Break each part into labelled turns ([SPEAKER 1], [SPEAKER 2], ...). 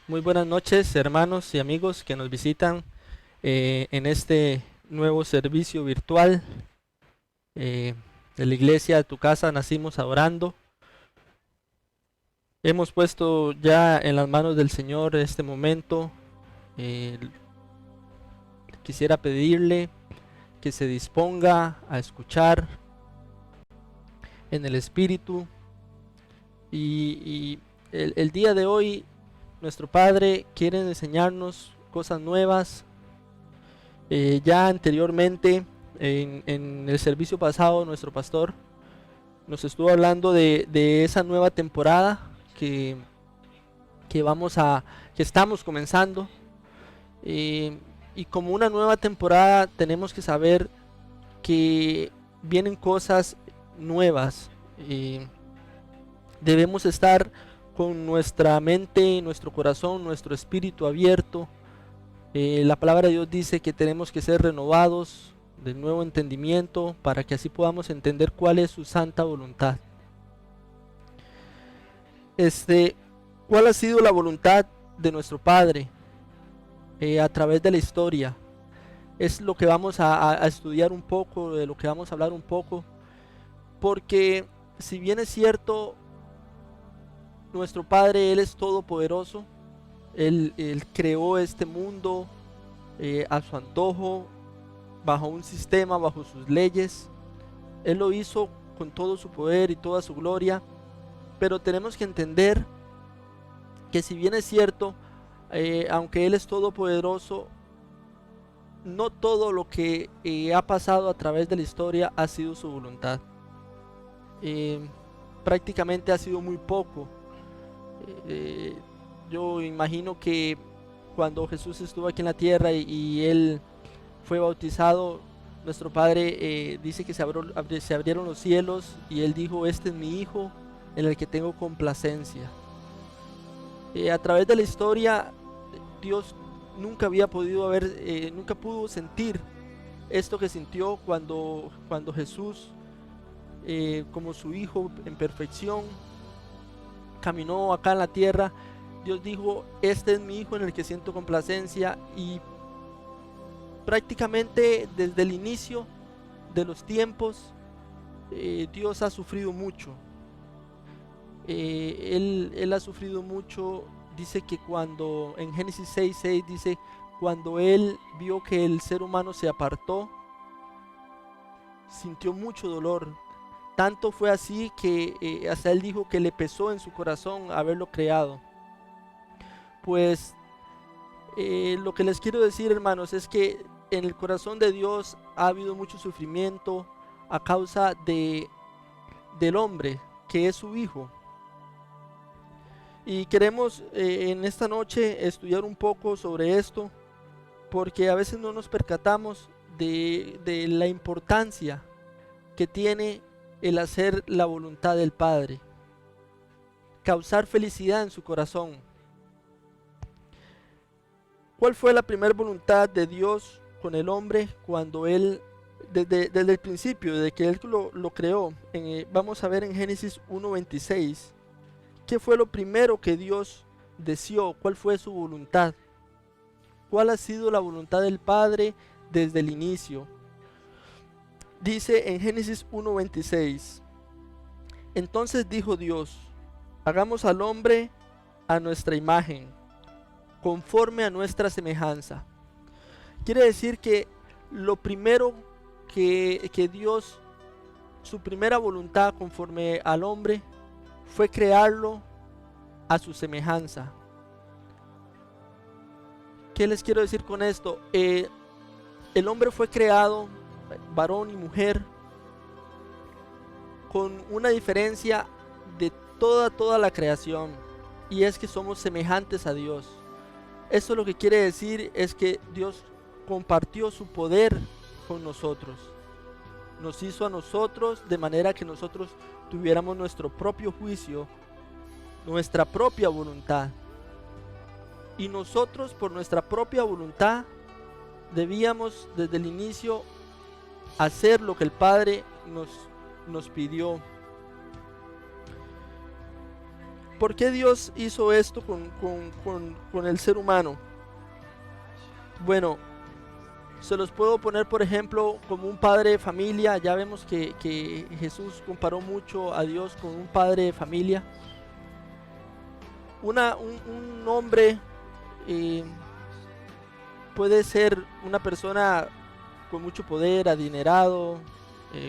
[SPEAKER 1] Muy buenas noches, hermanos y amigos que nos visitan en este nuevo servicio virtual eh, de la iglesia de tu casa. Nacimos adorando. Hemos puesto ya en las manos del Señor este momento. Eh, Quisiera pedirle que se disponga a escuchar en el Espíritu. Y el día de hoy, nuestro Padre quiere enseñarnos cosas nuevas. Ya anteriormente, en el servicio pasado, nuestro pastor nos estuvo hablando de esa nueva temporada que, que vamos a, que estamos comenzando. eh, y como una nueva temporada tenemos que saber que vienen cosas nuevas. Debemos estar con nuestra mente, nuestro corazón, nuestro espíritu abierto. La palabra de Dios dice que tenemos que ser renovados de nuevo entendimiento para que así podamos entender cuál es su santa voluntad. Este, ¿Cuál ha sido la voluntad de nuestro Padre a través de la historia? Es lo que vamos a estudiar un poco, de lo que vamos a hablar un poco, porque si bien es cierto, nuestro Padre, Él es todopoderoso. Él creó este mundo a su antojo, bajo un sistema, bajo sus leyes. Él lo hizo con todo su poder y toda su gloria, pero tenemos que entender que si bien es cierto, aunque Él es todopoderoso, no todo lo que ha pasado a través de la historia ha sido su voluntad. Eh, Prácticamente ha sido muy poco. Eh, yo imagino que cuando Jesús estuvo aquí en la tierra y Él fue bautizado, nuestro Padre dice que se abrieron los cielos y Él dijo: este es mi Hijo en el que tengo complacencia. A través de la historia, Dios nunca pudo sentir esto que sintió cuando Jesús, como su Hijo en perfección, caminó acá en la tierra. Dios dijo: este es mi Hijo en el que siento complacencia. Y prácticamente desde el inicio de los tiempos, Dios ha sufrido mucho. Él ha sufrido mucho. Dice que cuando en Génesis 6:6 dice: cuando Él vio que el ser humano se apartó, sintió mucho dolor. Tanto fue así que hasta Él dijo que le pesó en su corazón haberlo creado. Pues lo que les quiero decir, hermanos, es que en el corazón de Dios ha habido mucho sufrimiento a causa del hombre, que es su Hijo. Y queremos en esta noche estudiar un poco sobre esto, porque a veces no nos percatamos de la importancia que tiene el hacer la voluntad del Padre, causar felicidad en su corazón. ¿Cuál fue la primera voluntad de Dios con el hombre cuando Él, desde el principio, desde que Él lo creó? Vamos a ver en Génesis 1:26, ¿qué fue lo primero que Dios deseó? ¿Cuál fue su voluntad? ¿Cuál ha sido la voluntad del Padre desde el inicio? Dice en Génesis 1:26, entonces dijo Dios: hagamos al hombre a nuestra imagen, conforme a nuestra semejanza. Quiere decir que lo primero que Dios, su primera voluntad conforme al hombre, fue crearlo a su semejanza. ¿Qué les quiero decir con esto? El hombre fue creado, varón y mujer, con una diferencia de toda la creación, y es que somos semejantes a Dios. Esto lo que quiere decir es que Dios compartió su poder con nosotros. Nos hizo a nosotros de manera que nosotros tuviéramos nuestro propio juicio, nuestra propia voluntad. Y nosotros, por nuestra propia voluntad, debíamos desde el inicio hacer lo que el Padre nos pidió. ¿Por qué Dios hizo esto con el ser humano? Bueno, se los puedo poner por ejemplo como un padre de familia. Ya vemos que Jesús comparó mucho a Dios con un padre de familia. Un hombre eh, puede ser una persona con mucho poder, adinerado,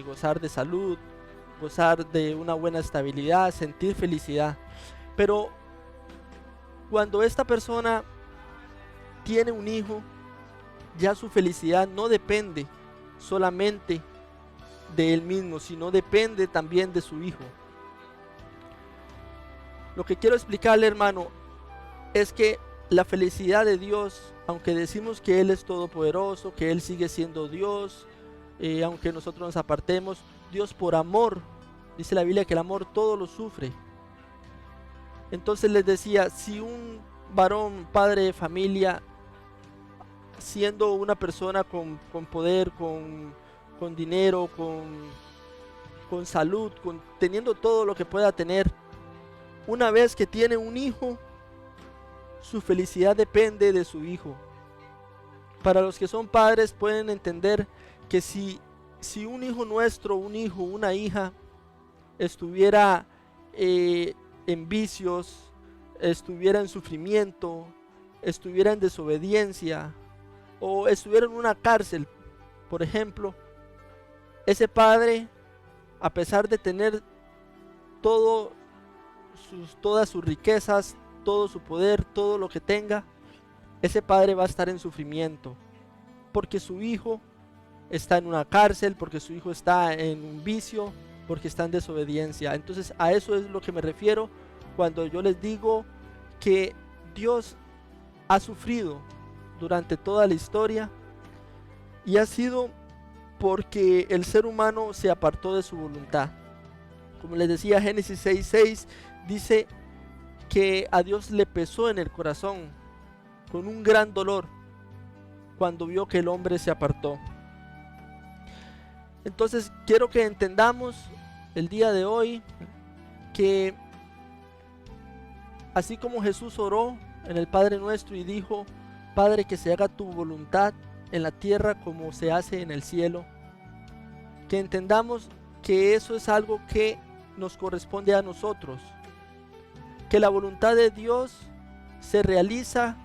[SPEAKER 1] gozar de salud, gozar de una buena estabilidad, sentir felicidad. Pero cuando esta persona tiene un hijo, ya su felicidad no depende solamente de él mismo, sino depende también de su hijo. Lo que quiero explicarle, hermano, es que la felicidad de Dios, aunque decimos que Él es todopoderoso, que Él sigue siendo Dios, aunque nosotros nos apartemos, Dios por amor, dice la Biblia que el amor todo lo sufre. Entonces les decía, si un varón, padre de familia, siendo una persona con poder, con dinero, con salud, teniendo todo lo que pueda tener, una vez que tiene un hijo, su felicidad depende de su hijo. Para los que son padres pueden entender que si un hijo nuestro, un hijo, una hija, estuviera en vicios, estuviera en sufrimiento, estuviera en desobediencia o estuviera en una cárcel, por ejemplo, ese padre, a pesar de tener todas sus riquezas, todo su poder, todo lo que tenga, ese padre va a estar en sufrimiento porque su hijo está en una cárcel, porque su hijo está en un vicio, porque está en desobediencia. Entonces a eso es lo que me refiero cuando yo les digo que Dios ha sufrido durante toda la historia y ha sido porque el ser humano se apartó de su voluntad. Como les decía, Génesis 6:6 dice que a Dios le pesó en el corazón con un gran dolor cuando vio que el hombre se apartó. Entonces quiero que entendamos el día de hoy que así como Jesús oró en el Padre Nuestro y dijo: Padre, que se haga tu voluntad en la tierra como se hace en el cielo, que entendamos que eso es algo que nos corresponde a nosotros, que la voluntad de Dios se realiza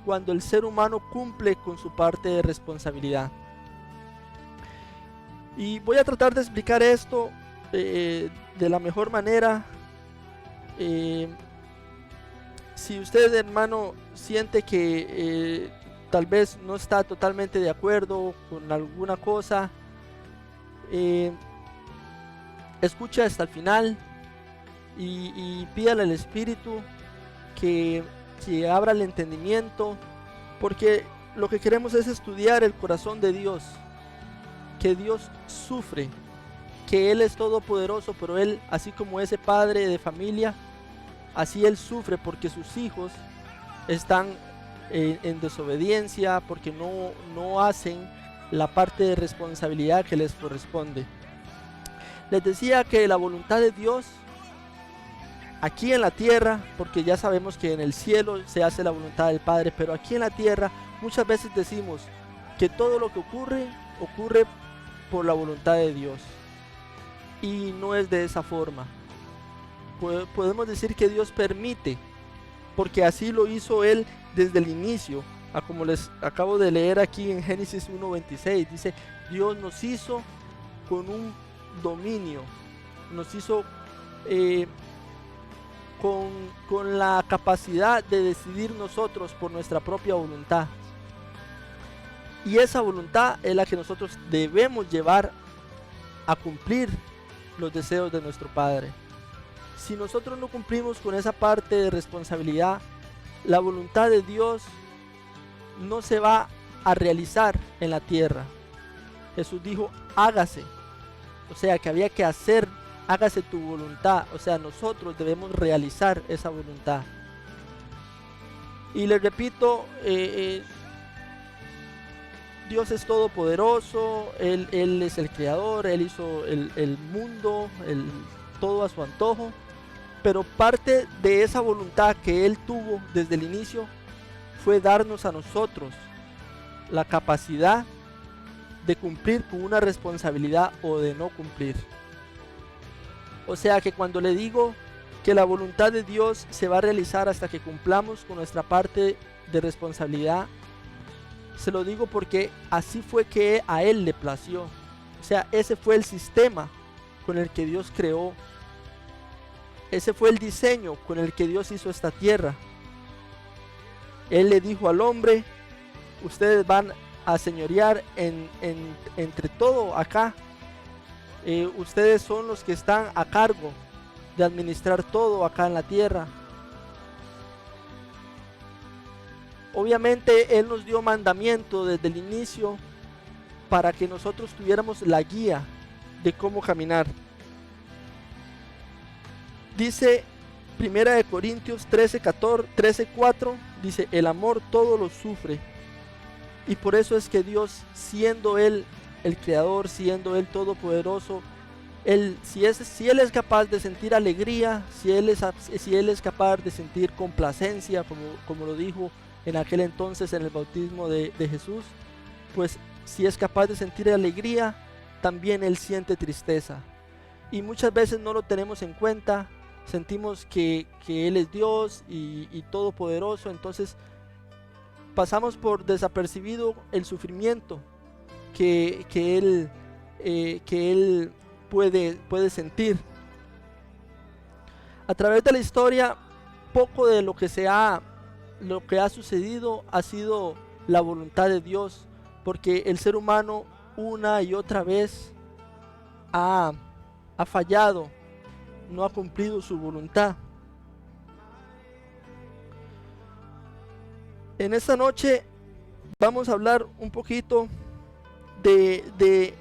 [SPEAKER 1] cuando el ser humano cumple con su parte de responsabilidad. Y voy a tratar de explicar esto de la mejor manera. Si usted, hermano, siente que tal vez no está totalmente de acuerdo con alguna cosa, escucha hasta el final y pídale al Espíritu que abra el entendimiento, porque lo que queremos es estudiar el corazón de Dios, que Dios sufre, que Él es todopoderoso, pero Él, así como ese padre de familia, así Él sufre porque sus hijos están en desobediencia, porque no hacen la parte de responsabilidad que les corresponde. Les decía que la voluntad de Dios aquí en la tierra, porque ya sabemos que en el cielo se hace la voluntad del Padre, pero aquí en la tierra muchas veces decimos que todo lo que ocurre por la voluntad de Dios, y no es de esa forma. Podemos decir que Dios permite, porque así lo hizo Él desde el inicio, como les acabo de leer aquí en Génesis 1:26, dice: Dios nos hizo con un dominio, nos hizo con la capacidad de decidir nosotros por nuestra propia voluntad, y esa voluntad es la que nosotros debemos llevar a cumplir los deseos de nuestro Padre. Si nosotros no cumplimos con esa parte de responsabilidad, la voluntad de Dios no se va a realizar en la tierra. Jesús dijo: hágase, o sea que había que hacer, hágase tu voluntad, o sea nosotros debemos realizar esa voluntad. Y les repito, Dios es todopoderoso, Él es el creador, Él hizo el mundo, todo a su antojo. Pero parte de esa voluntad que Él tuvo desde el inicio fue darnos a nosotros la capacidad de cumplir con una responsabilidad o de no cumplir. O sea que cuando le digo que la voluntad de Dios se va a realizar hasta que cumplamos con nuestra parte de responsabilidad, se lo digo porque así fue que a Él le plació. O sea, ese fue el sistema con el que Dios creó. Ese fue el diseño con el que Dios hizo esta tierra. Él le dijo al hombre: ustedes van a señorear entre todo acá. Ustedes son los que están a cargo de administrar todo acá en la tierra. Obviamente Él nos dio mandamiento desde el inicio para que nosotros tuviéramos la guía de cómo caminar. Dice 1 Corintios 13:4, dice: el amor todo lo sufre. Y por eso es que Dios, siendo Él el creador, siendo Él todopoderoso, si Él es capaz de sentir alegría, si Él es capaz de sentir complacencia, como lo dijo en aquel entonces en el bautismo de Jesús, pues si es capaz de sentir alegría, también Él siente tristeza. Y muchas veces no lo tenemos en cuenta, sentimos que Él es Dios y todopoderoso, entonces pasamos por desapercibido el sufrimiento que Él puede sentir. A través de la historia, poco de lo que ha sucedido ha sido la voluntad de Dios, porque el ser humano una y otra vez ha fallado, no ha cumplido su voluntad. En esta noche vamos a hablar un poquito de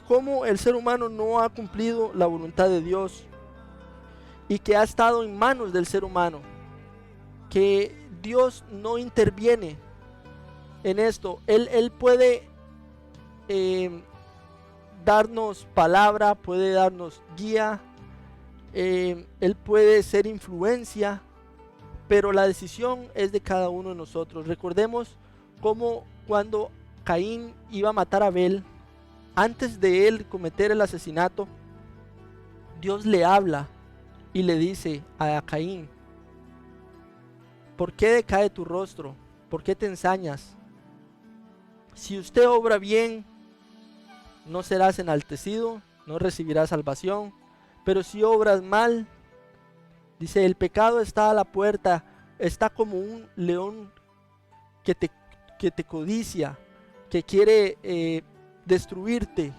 [SPEAKER 1] cómo el ser humano no ha cumplido la voluntad de Dios y que ha estado en manos del ser humano, que Dios no interviene en esto. Él puede darnos palabra, puede darnos guía, Él puede ser influencia, pero la decisión es de cada uno de nosotros. Recordemos cómo cuando Caín iba a matar a Abel, antes de él cometer el asesinato, Dios le habla y le dice a Caín: ¿por qué decae tu rostro? ¿Por qué te ensañas? Si usted obra bien, no serás enaltecido, no recibirás salvación. Pero si obras mal, dice, el pecado está a la puerta, está como un león que te codicia, que quiere destruirte.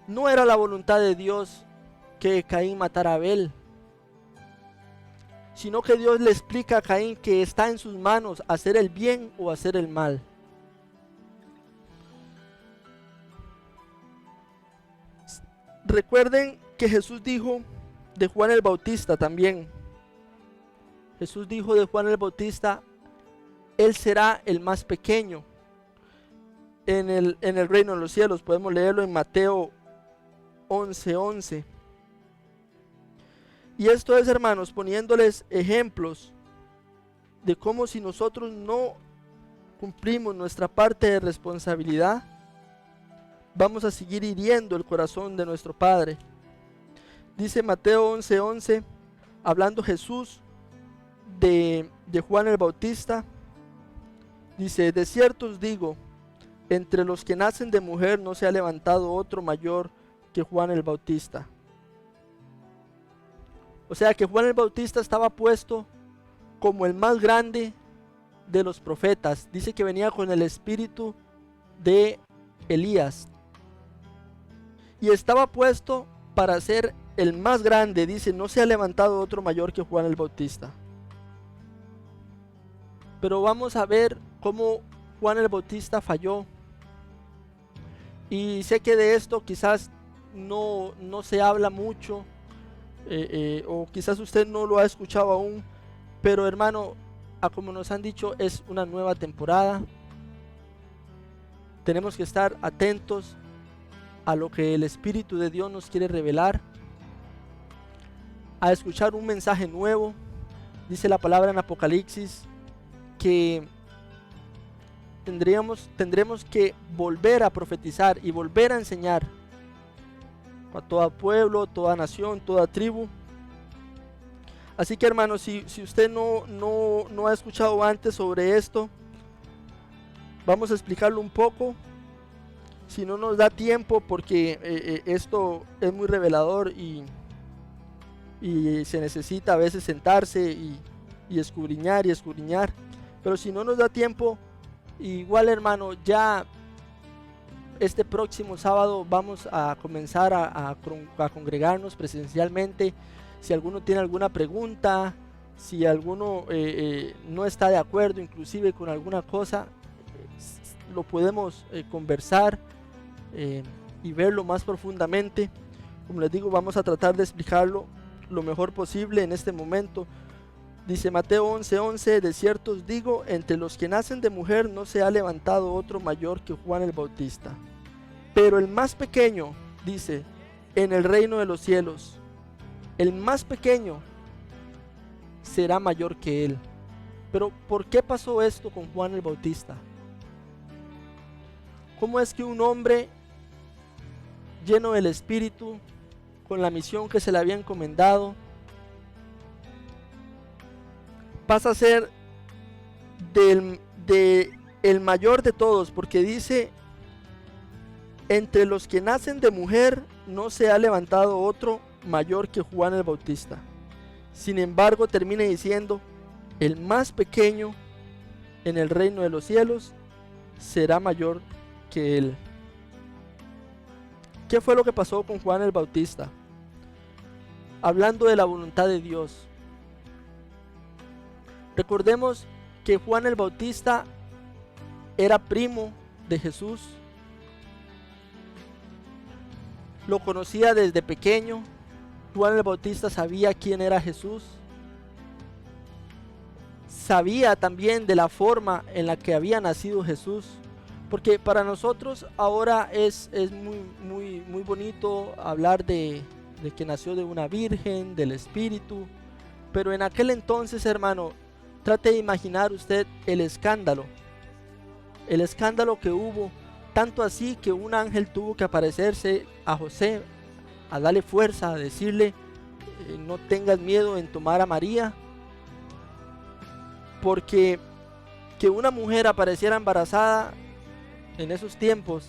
[SPEAKER 1] No era la voluntad de Dios que Caín matara a Abel, sino que Dios le explica a Caín que está en sus manos hacer el bien o hacer el mal. Recuerden que Jesús dijo de Juan el Bautista también. Jesús dijo de Juan el Bautista: él será el más pequeño en el reino de los cielos. Podemos leerlo en Mateo 11:11. Y esto es, hermanos, poniéndoles ejemplos de cómo si nosotros no cumplimos nuestra parte de responsabilidad, vamos a seguir hiriendo el corazón de nuestro Padre. Dice Mateo 11:11, hablando Jesús de Juan el Bautista, dice: de cierto os digo, entre los que nacen de mujer no se ha levantado otro mayor que Juan el Bautista. O sea que Juan el Bautista estaba puesto como el más grande de los profetas. Dice que venía con el espíritu de Elías y estaba puesto para ser el más grande. Dice: no se ha levantado otro mayor que Juan el Bautista. Pero vamos a ver cómo Juan el Bautista falló. Y sé que de esto quizás no se habla mucho, o quizás usted no lo ha escuchado aún, pero hermano, como nos han dicho, es una nueva temporada. Tenemos que estar atentos a lo que el Espíritu de Dios nos quiere revelar, a escuchar un mensaje nuevo. Dice la palabra en Apocalipsis que tendremos que volver a profetizar y volver a enseñar a todo pueblo, toda nación, toda tribu. Así que, hermanos, si usted no ha escuchado antes sobre esto, vamos a explicarlo un poco. Si no nos da tiempo, porque esto es muy revelador y se necesita a veces sentarse y escudriñar y escudriñar. Pero si no nos da tiempo, igual, hermano, ya este próximo sábado vamos a comenzar a congregarnos presencialmente. Si alguno tiene alguna pregunta, si alguno no está de acuerdo inclusive con alguna cosa, lo podemos conversar y verlo más profundamente. Como les digo, vamos a tratar de explicarlo lo mejor posible en este momento. Dice Mateo 11:11: de cierto os digo, entre los que nacen de mujer no se ha levantado otro mayor que Juan el Bautista, pero el más pequeño, dice, en el reino de los cielos, el más pequeño será mayor que él. Pero ¿por qué pasó esto con Juan el Bautista? ¿Cómo es que un hombre lleno del Espíritu, con la misión que se le había encomendado, pasa a ser el mayor de todos? Porque dice, entre los que nacen de mujer no se ha levantado otro mayor que Juan el Bautista. Sin embargo, termina diciendo, el más pequeño en el reino de los cielos será mayor que él. ¿Qué fue lo que pasó con Juan el Bautista? Hablando de la voluntad de Dios, recordemos que Juan el Bautista era primo de Jesús, lo conocía desde pequeño. Juan el Bautista sabía quién era Jesús, sabía también de la forma en la que había nacido Jesús, porque para nosotros ahora es muy bonito hablar de que nació de una virgen, del Espíritu, pero en aquel entonces, hermano, trate de imaginar usted el escándalo que hubo, tanto así que un ángel tuvo que aparecerse a José, a darle fuerza, a decirle, no tengas miedo en tomar a María, porque que una mujer apareciera embarazada en esos tiempos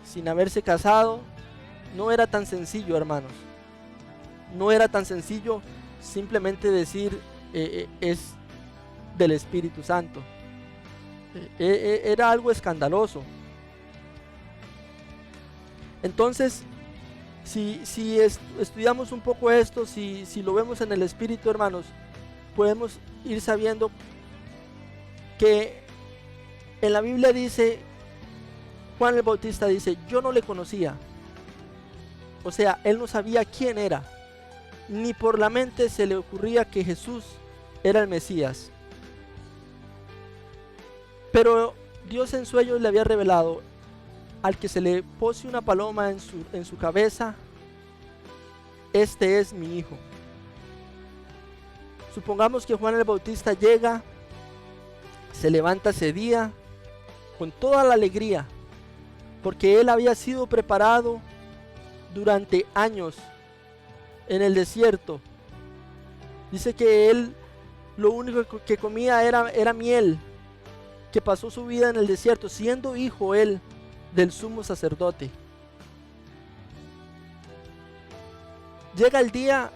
[SPEAKER 1] sin haberse casado no era tan sencillo, hermanos. No era tan sencillo simplemente decir es del Espíritu Santo. Era algo escandaloso. Entonces, si estudiamos un poco esto, si lo vemos en el Espíritu, hermanos, podemos ir sabiendo que en la Biblia dice, Juan el Bautista dice, yo no le conocía. O sea, él no sabía quién era, ni por la mente se le ocurría que Jesús era el Mesías. Pero Dios en sueños le había revelado, al que se le pose una paloma en su cabeza, este es mi hijo. Supongamos que Juan el Bautista llega, se levanta ese día con toda la alegría, porque él había sido preparado durante años en el desierto. Dice que él lo único que comía era miel, que pasó su vida en el desierto, siendo hijo él del sumo sacerdote. Llega el día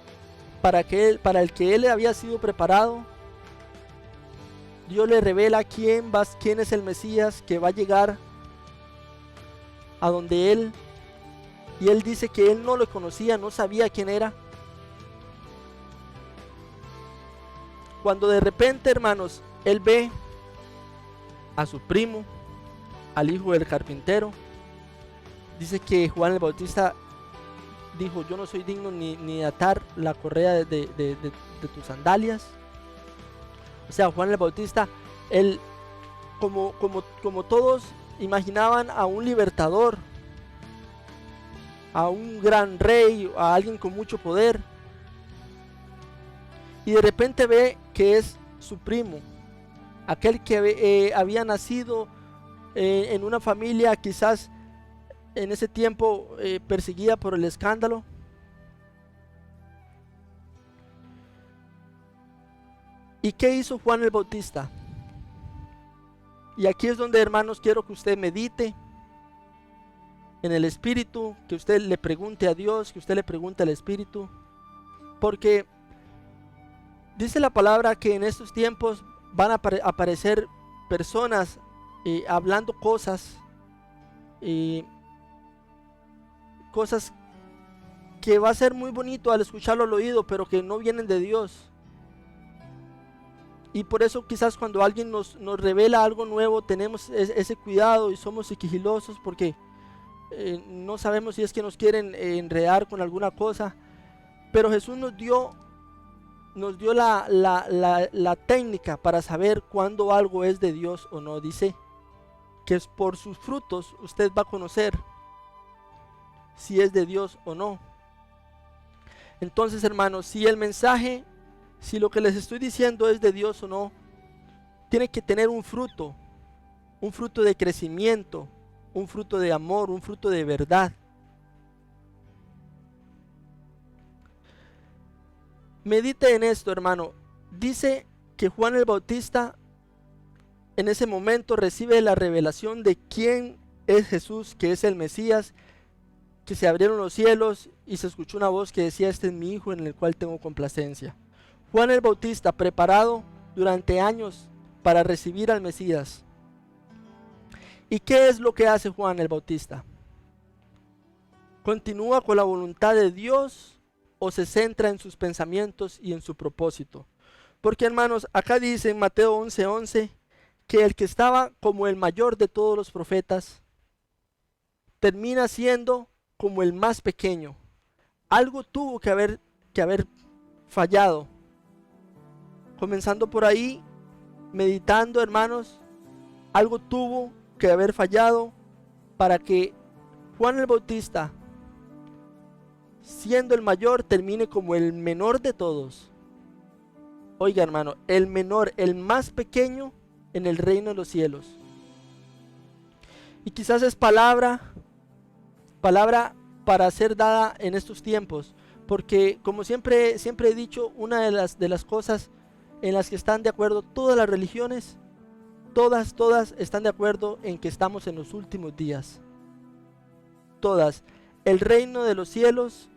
[SPEAKER 1] para el que él había sido preparado. Dios le revela quién es el Mesías que va a llegar a donde él, y él dice que él no lo conocía, no sabía quién era. Cuando de repente, hermanos, él ve a su primo, al hijo del carpintero, dice que Juan el Bautista dijo, yo no soy digno ni de atar la correa de tus sandalias. O sea, Juan el Bautista, él, como todos imaginaban a un libertador, a un gran rey, a alguien con mucho poder, y de repente ve que es su primo, aquel que había nacido en una familia quizás en ese tiempo perseguida por el escándalo. ¿Y qué hizo Juan el Bautista? Y aquí es donde, hermanos, quiero que usted medite en el Espíritu, que usted le pregunte a Dios, que usted le pregunte al Espíritu, porque dice la palabra que en estos tiempos van a aparecer personas hablando cosas que va a ser muy bonito al escucharlo al oído, pero que no vienen de Dios. Y por eso quizás cuando alguien nos revela algo nuevo, tenemos ese cuidado y somos sigilosos, porque no sabemos si es que nos quieren enredar con alguna cosa. Pero Jesús nos dio la técnica para saber cuándo algo es de Dios o no. Dice que es por sus frutos usted va a conocer si es de Dios o no. Entonces, hermanos, si el mensaje, si lo que les estoy diciendo es de Dios o no, tiene que tener un fruto de crecimiento, un fruto de amor, un fruto de verdad. Medite en esto, hermano. Dice que Juan el Bautista en ese momento recibe la revelación de quién es Jesús, que es el Mesías, que se abrieron los cielos y se escuchó una voz que decía: este es mi hijo en el cual tengo complacencia. Juan el Bautista, preparado durante años para recibir al Mesías. ¿Y qué es lo que hace Juan el Bautista? ¿Continúa con la voluntad de Dios o se centra en sus pensamientos y en su propósito? Porque, hermanos, acá dice en Mateo 11:11 que el que estaba como el mayor de todos los profetas termina siendo como el más pequeño. Algo tuvo que haber fallado. Comenzando por ahí, meditando, hermanos, algo tuvo que haber fallado para que Juan el Bautista, siendo el mayor, termine como el menor de todos. Oiga, hermano, el menor, el más pequeño en el reino de los cielos. Y quizás es palabra para ser dada en estos tiempos, porque como siempre he dicho, una de las cosas en las que están de acuerdo todas las religiones, todas están de acuerdo en que estamos en los últimos días. Todas. El reino de los cielos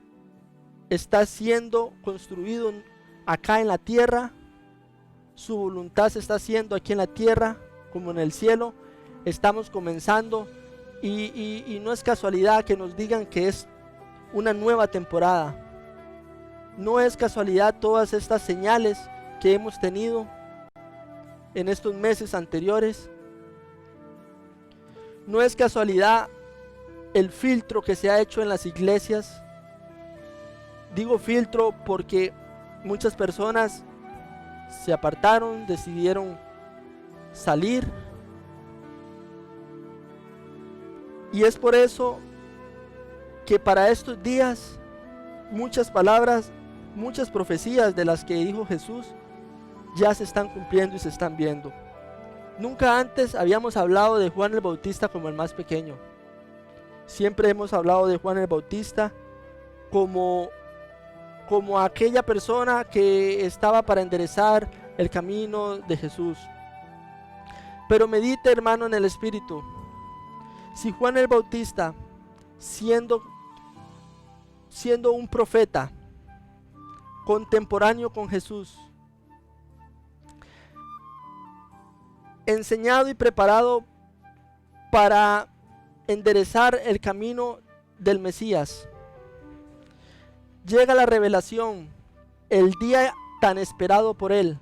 [SPEAKER 1] está siendo construido acá en la tierra. Su voluntad se está haciendo aquí en la tierra como en el cielo. Estamos comenzando y no es casualidad que nos digan que es una nueva temporada. No es casualidad todas estas señales que hemos tenido en estos meses anteriores. No es casualidad el filtro que se ha hecho en las iglesias. Digo filtro porque muchas personas se apartaron, decidieron salir. Y es por eso que para estos días muchas palabras, muchas profecías de las que dijo Jesús ya se están cumpliendo y se están viendo. Nunca antes habíamos hablado de Juan el Bautista como el más pequeño. Siempre hemos hablado de Juan el Bautista como aquella persona que estaba para enderezar el camino de Jesús. Pero medite, hermano, en el Espíritu. Si Juan el Bautista, siendo un profeta contemporáneo con Jesús, enseñado y preparado para enderezar el camino del Mesías, llega la revelación, el día tan esperado por él.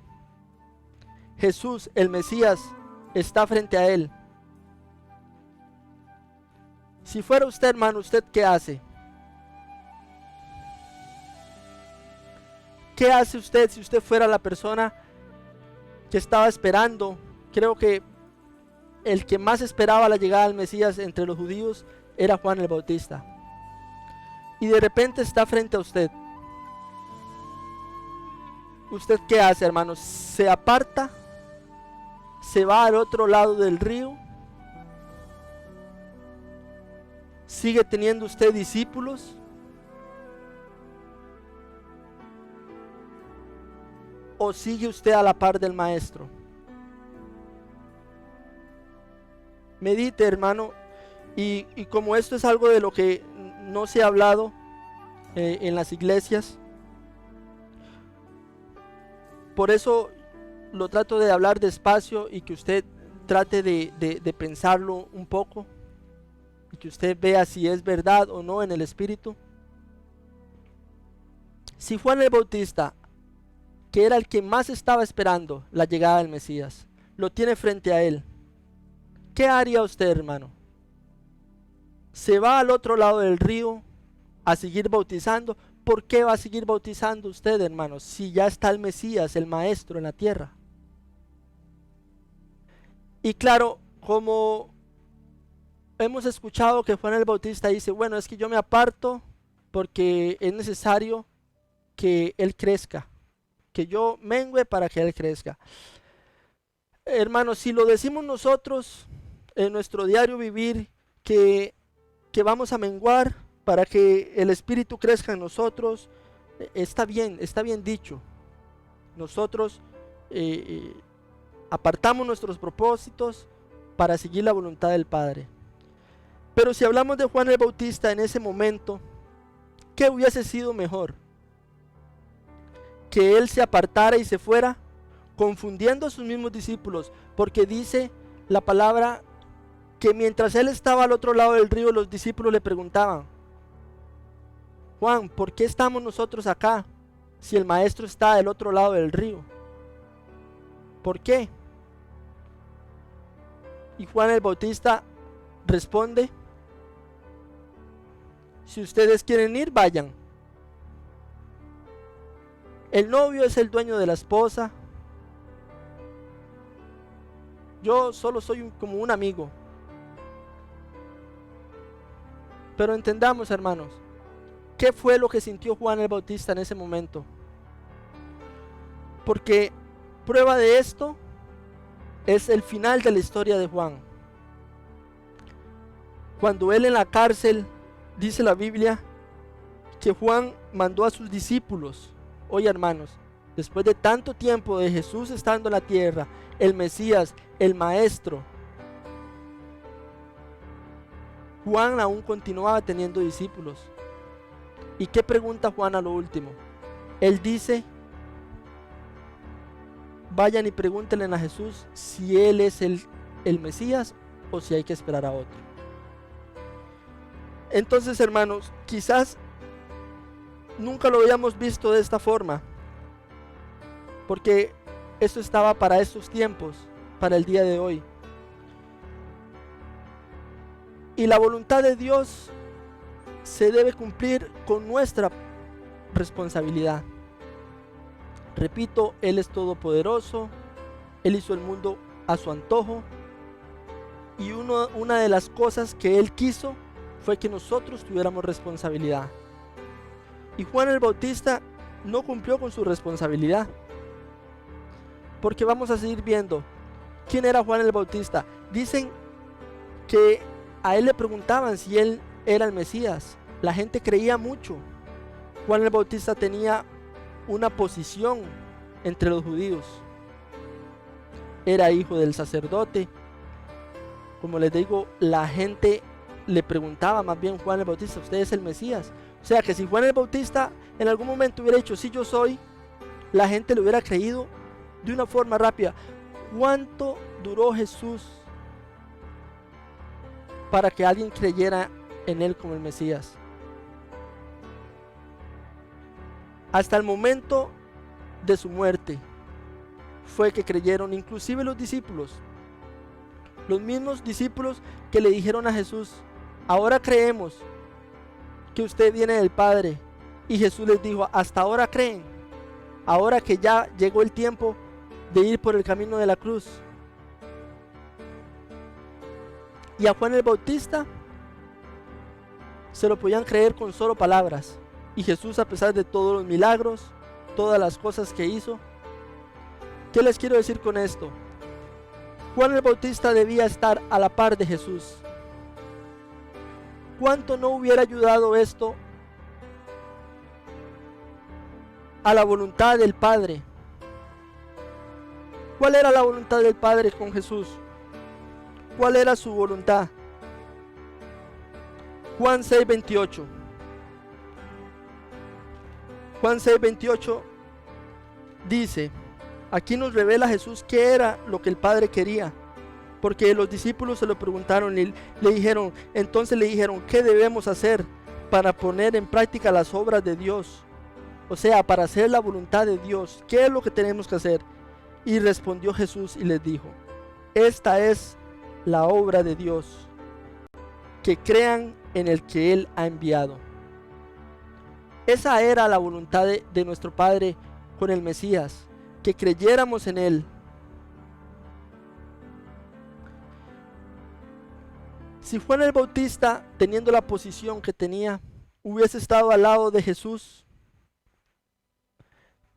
[SPEAKER 1] Jesús, el Mesías, está frente a él. Si fuera usted, hermano, ¿usted qué hace? ¿Qué hace usted si usted fuera la persona que estaba esperando? Creo que el que más esperaba la llegada del Mesías entre los judíos era Juan el Bautista. y de repente está frente a usted. ¿Usted qué hace, hermanos? ¿Se aparta? ¿Se va al otro lado del río? ¿Sigue teniendo usted discípulos? ¿O sigue usted a la par del maestro? Medite, hermano, y como esto es algo de lo que no se ha hablado en las iglesias, por eso lo trato de hablar despacio y que usted trate de pensarlo un poco y que usted vea si es verdad o no en el espíritu. Si Juan el Bautista, que era el que más estaba esperando la llegada del Mesías, lo tiene frente a él, ¿qué haría usted, hermano? ¿Se va al otro lado del río a seguir bautizando? ¿Por qué va a seguir bautizando usted, hermano, si ya está el Mesías, el Maestro en la tierra? Y claro, como hemos escuchado que Juan el Bautista dice, bueno, es que yo me aparto porque es necesario que Él crezca, que yo mengüe para que Él crezca. Hermanos, si lo decimos nosotros en nuestro diario vivir, que vamos a menguar para que el Espíritu crezca en nosotros, está bien dicho. Nosotros apartamos nuestros propósitos para seguir la voluntad del Padre. Pero si hablamos de Juan el Bautista en ese momento, ¿qué hubiese sido mejor? Que él se apartara y se fuera, confundiendo a sus mismos discípulos, porque dice la palabra que mientras él estaba al otro lado del río, los discípulos le preguntaban, Juan, ¿por qué estamos nosotros acá si el maestro está del otro lado del río? ¿Por qué? Y Juan el Bautista responde, si ustedes quieren ir, vayan. El novio es el dueño de la esposa. Yo solo soy como un amigo. Pero entendamos, hermanos, ¿qué fue lo que sintió Juan el Bautista en ese momento? Porque prueba de esto es el final de la historia de Juan. Cuando él en la cárcel, dice la Biblia, que Juan mandó a sus discípulos. Oye, hermanos, después de tanto tiempo de Jesús estando en la tierra, el Mesías, el Maestro, Juan aún continuaba teniendo discípulos. ¿Y qué pregunta Juan a lo último? Él dice, vayan y pregúntenle a Jesús si Él es el Mesías o si hay que esperar a otro. Entonces, hermanos, quizás nunca lo habíamos visto de esta forma, porque eso estaba para estos tiempos, para el día de hoy. Y la voluntad de Dios se debe cumplir con nuestra responsabilidad. Repito, Él es todopoderoso, Él hizo el mundo a su antojo, y una de las cosas que Él quiso fue que nosotros tuviéramos responsabilidad. Y Juan el Bautista no cumplió con su responsabilidad, porque vamos a seguir viendo quién era Juan el Bautista. Dicen que a él le preguntaban si él era el Mesías. La gente creía mucho. Juan el Bautista tenía una posición entre los judíos. Era hijo del sacerdote. Como les digo, la gente le preguntaba más bien, Juan el Bautista, ¿usted es el Mesías? O sea que si Juan el Bautista en algún momento hubiera dicho, sí, yo soy, la gente le hubiera creído de una forma rápida. ¿Cuánto duró Jesús para que alguien creyera en Él como el Mesías? Hasta el momento de su muerte fue que creyeron, inclusive los discípulos, los mismos discípulos que le dijeron a Jesús, ahora creemos que usted viene del Padre. Y Jesús les dijo, hasta ahora creen, ahora que ya llegó el tiempo de ir por el camino de la cruz. Y a Juan el Bautista se lo podían creer con solo palabras. Y Jesús, a pesar de todos los milagros, todas las cosas que hizo, ¿qué les quiero decir con esto? Juan el Bautista debía estar a la par de Jesús. ¿Cuánto no hubiera ayudado esto a la voluntad del Padre? ¿Cuál era la voluntad del Padre con Jesús? ¿Cuál era su voluntad? Juan 6:28. Juan 6:28 dice, aquí nos revela Jesús qué era lo que el Padre quería, porque los discípulos se lo preguntaron y le dijeron, ¿qué debemos hacer para poner en práctica las obras de Dios? O sea, para hacer la voluntad de Dios, ¿qué es lo que tenemos que hacer? Y respondió Jesús y les dijo, esta es la obra de Dios, que crean en el que Él ha enviado. Esa era la voluntad de nuestro Padre con el Mesías, que creyéramos en Él. Si Juan el Bautista, teniendo la posición que tenía, hubiese estado al lado de Jesús,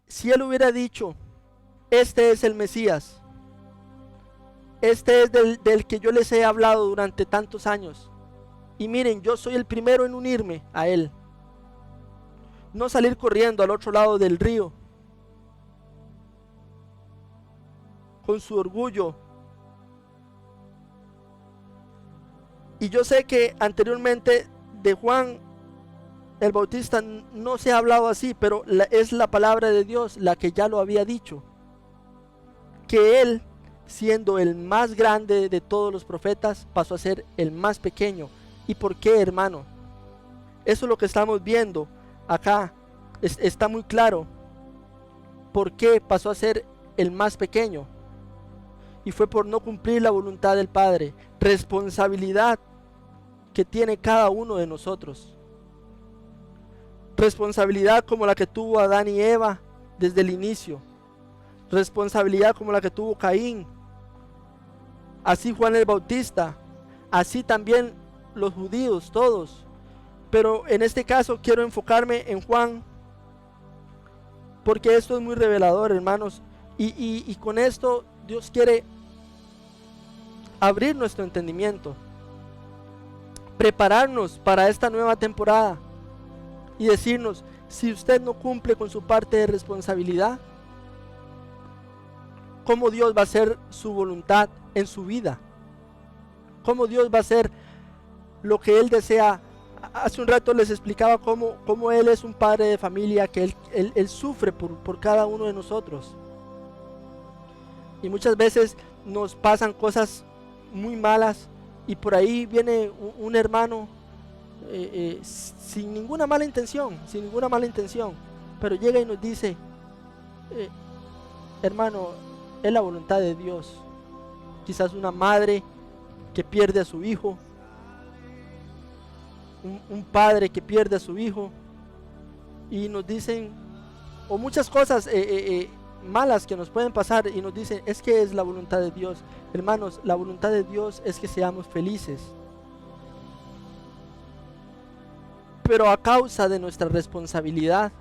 [SPEAKER 1] si él hubiera dicho, este es el Mesías, este es del que yo les he hablado durante tantos años, y miren, yo soy el primero en unirme a él, no salir corriendo al otro lado del río, con su orgullo. Y yo sé que anteriormente de Juan el Bautista no se ha hablado así, pero es la palabra de Dios la que ya lo había dicho, que él, siendo el más grande de todos los profetas, pasó a ser el más pequeño. ¿Y por qué, hermano? Eso es lo que estamos viendo acá, está muy claro. ¿Por qué pasó a ser el más pequeño? Y fue por no cumplir la voluntad del Padre, responsabilidad que tiene cada uno de nosotros. Responsabilidad como la que tuvo Adán y Eva desde el inicio. Responsabilidad como la que tuvo Caín. Así Juan el Bautista. Así también los judíos, todos. Pero en este caso quiero enfocarme en Juan, porque esto es muy revelador, hermanos. Y con esto Dios quiere abrir nuestro entendimiento, prepararnos para esta nueva temporada y decirnos, si usted no cumple con su parte de responsabilidad, ¿cómo Dios va a hacer su voluntad en su vida? ¿Cómo Dios va a hacer lo que Él desea? Hace un rato les explicaba cómo Él es un padre de familia, que Él sufre por cada uno de nosotros. Y muchas veces nos pasan cosas muy malas y por ahí viene un hermano sin ninguna mala intención, pero llega y nos dice, hermano, es la voluntad de Dios. Quizás una madre que pierde a su hijo, un padre que pierde a su hijo, y nos dicen, o muchas cosas malas que nos pueden pasar, y nos dicen, es que es la voluntad de Dios. Hermanos, la voluntad de Dios es que seamos felices, pero a causa de nuestra responsabilidad,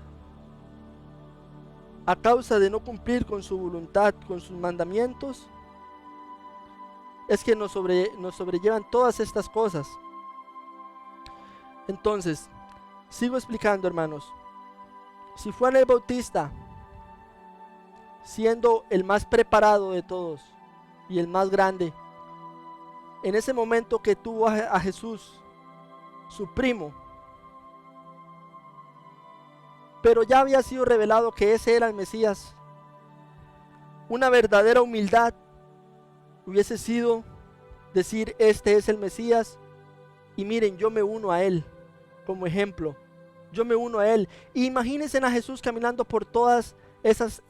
[SPEAKER 1] a causa de no cumplir con su voluntad, con sus mandamientos, es que nos sobrellevan todas estas cosas. Entonces, sigo explicando, hermanos. Si Juan el Bautista, siendo el más preparado de todos y el más grande, en ese momento que tuvo a Jesús, su primo, pero ya había sido revelado que ese era el Mesías, una verdadera humildad hubiese sido decir, este es el Mesías, y miren, yo me uno a él como ejemplo, yo me uno a él. Y imagínense a Jesús caminando por todas esos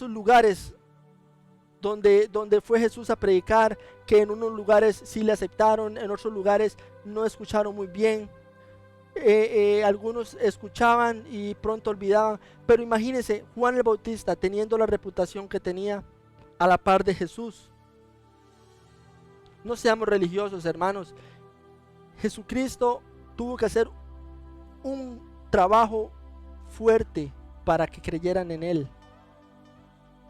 [SPEAKER 1] lugares donde fue Jesús a predicar, que en unos lugares sí le aceptaron, en otros lugares no escucharon muy bien. Algunos escuchaban y pronto olvidaban, pero imagínense Juan el Bautista teniendo la reputación que tenía a la par de Jesús. No seamos religiosos, hermanos, Jesucristo tuvo que hacer un trabajo fuerte para que creyeran en Él.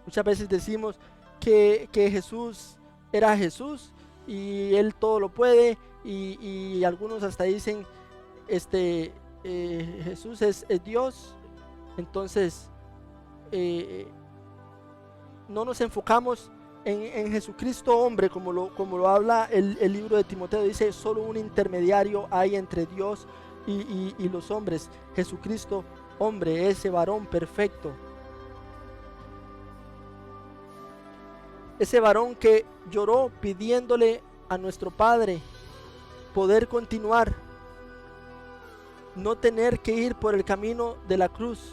[SPEAKER 1] Muchas veces decimos que Jesús era Jesús y Él todo lo puede, y algunos hasta dicen Jesús es Dios. Entonces no nos enfocamos en Jesucristo hombre, como lo habla el libro de Timoteo. Dice: solo un intermediario hay entre Dios y los hombres, Jesucristo hombre, ese varón perfecto, ese varón que lloró pidiéndole a nuestro Padre poder continuar, no tener que ir por el camino de la cruz.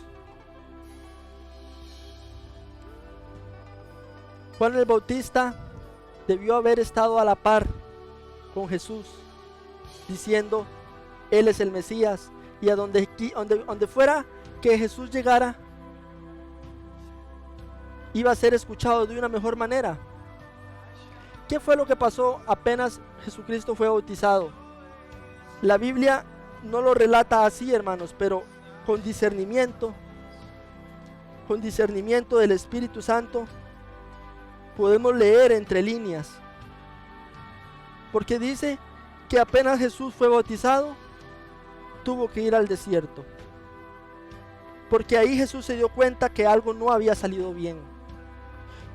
[SPEAKER 1] Juan el Bautista debió haber estado a la par con Jesús, diciendo: Él es el Mesías, y a donde fuera que Jesús llegara, iba a ser escuchado de una mejor manera. ¿Qué fue lo que pasó apenas Jesucristo fue bautizado? La Biblia no lo relata así, hermanos, pero con discernimiento del Espíritu Santo, podemos leer entre líneas, porque dice que apenas Jesús fue bautizado, tuvo que ir al desierto, porque ahí Jesús se dio cuenta que algo no había salido bien.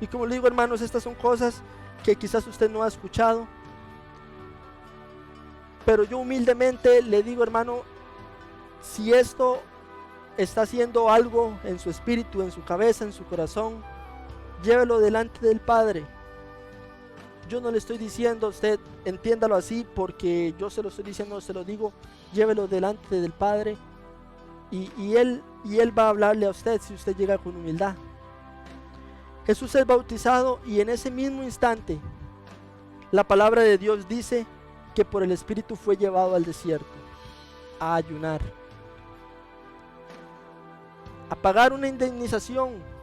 [SPEAKER 1] Y como le digo, hermanos, estas son cosas que quizás usted no ha escuchado, pero yo humildemente le digo, hermano, si esto está haciendo algo en su espíritu, en su cabeza, en su corazón, llévelo delante del Padre. Yo no le estoy diciendo a usted, entiéndalo así, porque yo se lo estoy diciendo, se lo digo, llévelo delante del Padre, y Él va a hablarle a usted si usted llega con humildad. Jesús es bautizado, y en ese mismo instante la palabra de Dios dice que por el Espíritu fue llevado al desierto a ayunar, a pagar una indemnización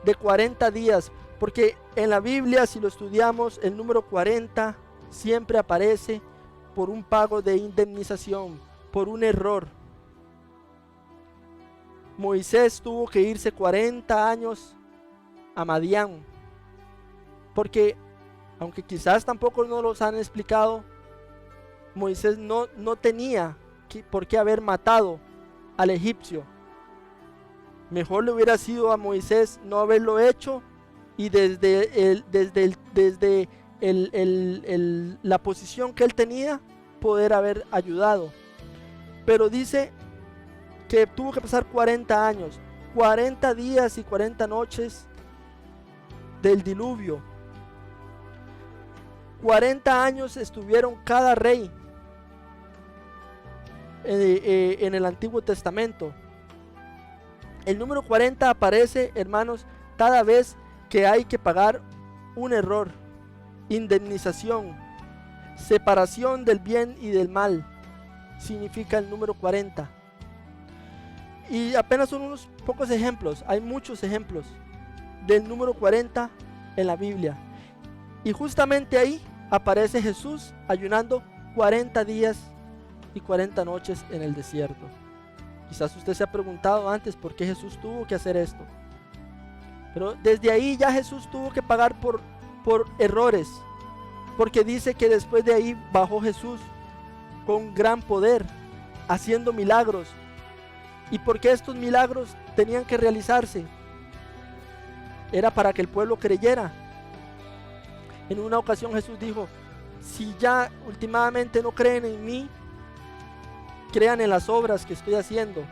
[SPEAKER 1] de 40 días, porque en la Biblia, si lo estudiamos, el número 40 siempre aparece por un pago de indemnización, por un error. Moisés tuvo que irse 40 años a Madián, porque aunque quizás tampoco nos los han explicado, Moisés no tenía por qué haber matado al egipcio. Mejor le hubiera sido a Moisés no haberlo hecho, y desde la posición que él tenía, poder haber ayudado. Pero dice que tuvo que pasar 40 años, 40 días y 40 noches del diluvio. 40 años estuvieron cada rey en el Antiguo Testamento. El número 40 aparece, hermanos, cada vez que hay que pagar un error, indemnización, separación del bien y del mal, significa el número 40. Y apenas son unos pocos ejemplos, hay muchos ejemplos del número 40 en la Biblia. Y justamente ahí aparece Jesús ayunando 40 días y 40 noches en el desierto. Quizás usted se ha preguntado antes por qué Jesús tuvo que hacer esto. Pero desde ahí ya Jesús tuvo que pagar por errores, porque dice que después de ahí bajó Jesús con gran poder, haciendo milagros. ¿Y por qué estos milagros tenían que realizarse? Era para que el pueblo creyera. En una ocasión Jesús dijo: si ya últimamente no creen en mí, crean en las obras que estoy haciendo.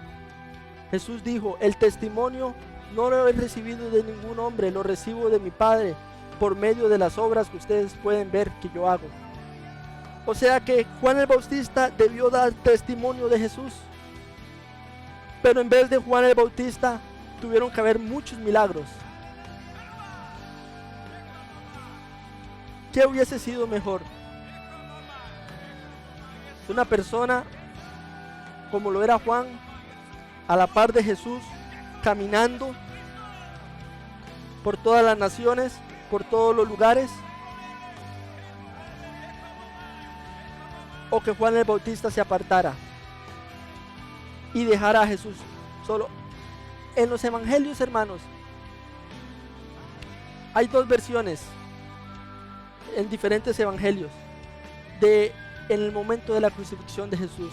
[SPEAKER 1] Jesús dijo: el testimonio no lo he recibido de ningún hombre, lo recibo de mi Padre por medio de las obras que ustedes pueden ver que yo hago. O sea que Juan el Bautista debió dar testimonio de Jesús, pero en vez de Juan el Bautista tuvieron que haber muchos milagros. ¿Qué hubiese sido mejor? Una persona como lo era Juan, a la par de Jesús, caminando por todas las naciones, por todos los lugares. o que Juan el Bautista se apartara y dejara a Jesús solo. En los evangelios, hermanos, hay dos versiones en diferentes evangelios en el momento de la crucifixión de Jesús.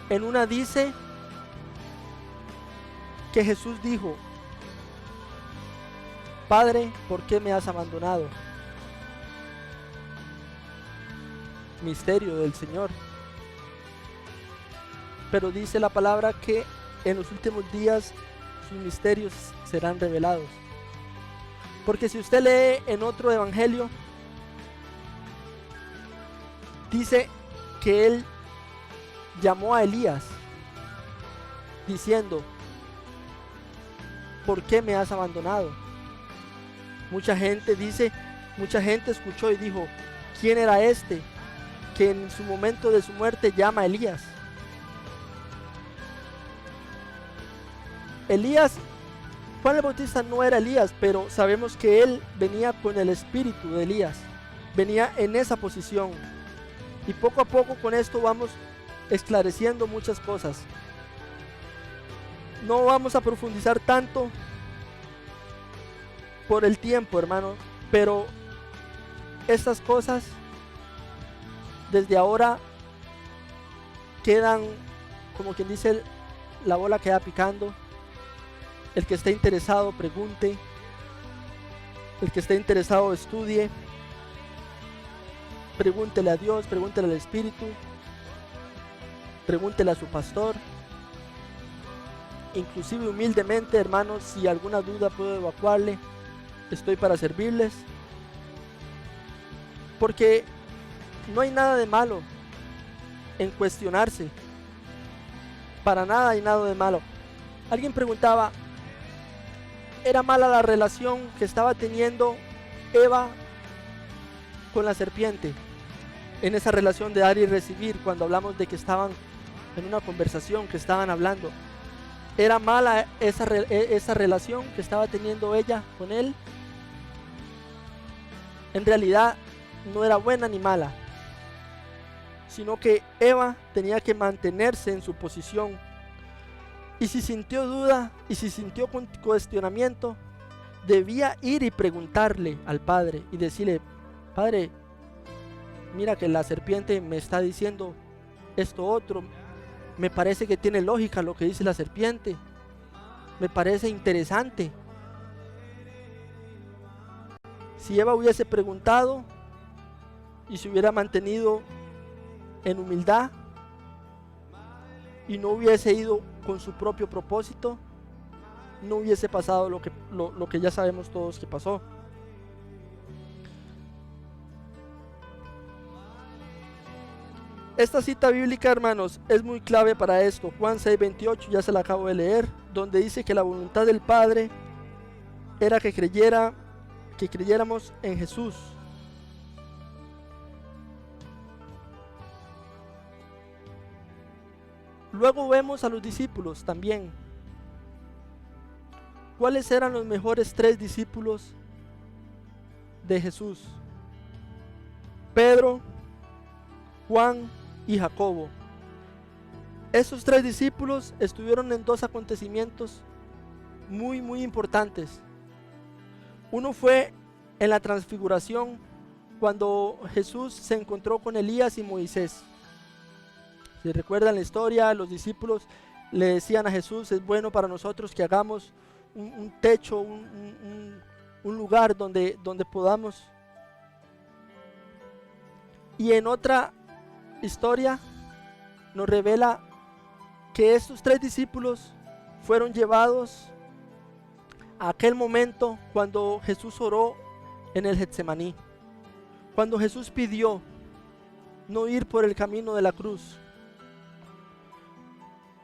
[SPEAKER 1] En una dice que Jesús dijo: Padre, ¿por qué me has abandonado? Misterio del Señor. Pero dice la palabra que en los últimos días sus misterios serán revelados. Porque si usted lee en otro evangelio, dice que él llamó a Elías diciendo: ¿por qué me has abandonado? Mucha gente escuchó y dijo: ¿quién era este que en su momento de su muerte llama a Elías? Juan el Bautista no era Elías, pero sabemos que él venía con el espíritu de Elías, venía en esa posición. Y poco a poco con esto vamos esclareciendo muchas cosas. No vamos a profundizar tanto por el tiempo, hermano, pero estas cosas desde ahora quedan, como quien dice, la bola queda picando. El que esté interesado pregunte, el que esté interesado estudie, pregúntele a Dios, pregúntele al Espíritu, pregúntele a su pastor. Inclusive humildemente, hermanos, si alguna duda puedo evacuarle, estoy para servirles, porque no hay nada de malo en cuestionarse, para nada hay nada de malo. Alguien preguntaba: ¿era mala la relación que estaba teniendo Eva con la serpiente? En esa relación de dar y recibir, cuando hablamos de que estaban en una conversación, que estaban hablando, ¿era mala esa relación que estaba teniendo ella con él? En realidad no era buena ni mala, sino que Eva tenía que mantenerse en su posición. Y si sintió duda y si sintió cuestionamiento, debía ir y preguntarle al Padre y decirle: Padre, mira que la serpiente me está diciendo esto otro, me parece que tiene lógica lo que dice la serpiente, me parece interesante. Si Eva hubiese preguntado y se hubiera mantenido en humildad y no hubiese ido con su propio propósito, no hubiese pasado lo que ya sabemos todos que pasó. Esta cita bíblica, hermanos, es muy clave para esto. Juan 6:28, ya se la acabo de leer, donde dice que la voluntad del Padre era que creyéramos en Jesús. Luego vemos a los discípulos también. ¿Cuáles eran los mejores 3 discípulos de Jesús? Pedro, Juan y Jacobo. Esos 3 discípulos estuvieron en 2 acontecimientos muy importantes. Uno fue en la transfiguración, cuando Jesús se encontró con Elías y Moisés. Si recuerdan la historia, los discípulos le decían a Jesús: es bueno para nosotros que hagamos un techo, un lugar donde podamos. Y en otra historia nos revela que estos 3 discípulos fueron llevados a aquel momento cuando Jesús oró en el Getsemaní, cuando Jesús pidió no ir por el camino de la cruz.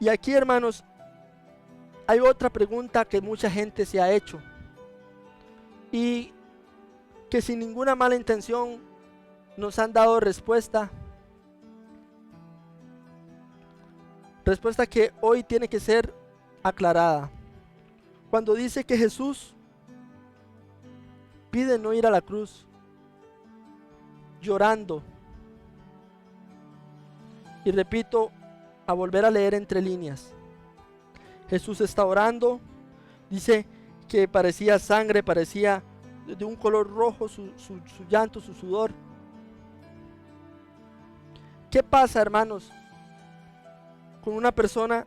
[SPEAKER 1] Y aquí, hermanos, hay otra pregunta que mucha gente se ha hecho y que sin ninguna mala intención nos han dado respuesta que hoy tiene que ser aclarada. Cuando dice que Jesús pide no ir a la cruz llorando, Y repito, a volver a leer entre líneas. Jesús está orando, dice que parecía sangre, parecía de un color rojo su llanto, su sudor. ¿Qué pasa, hermanos, con una persona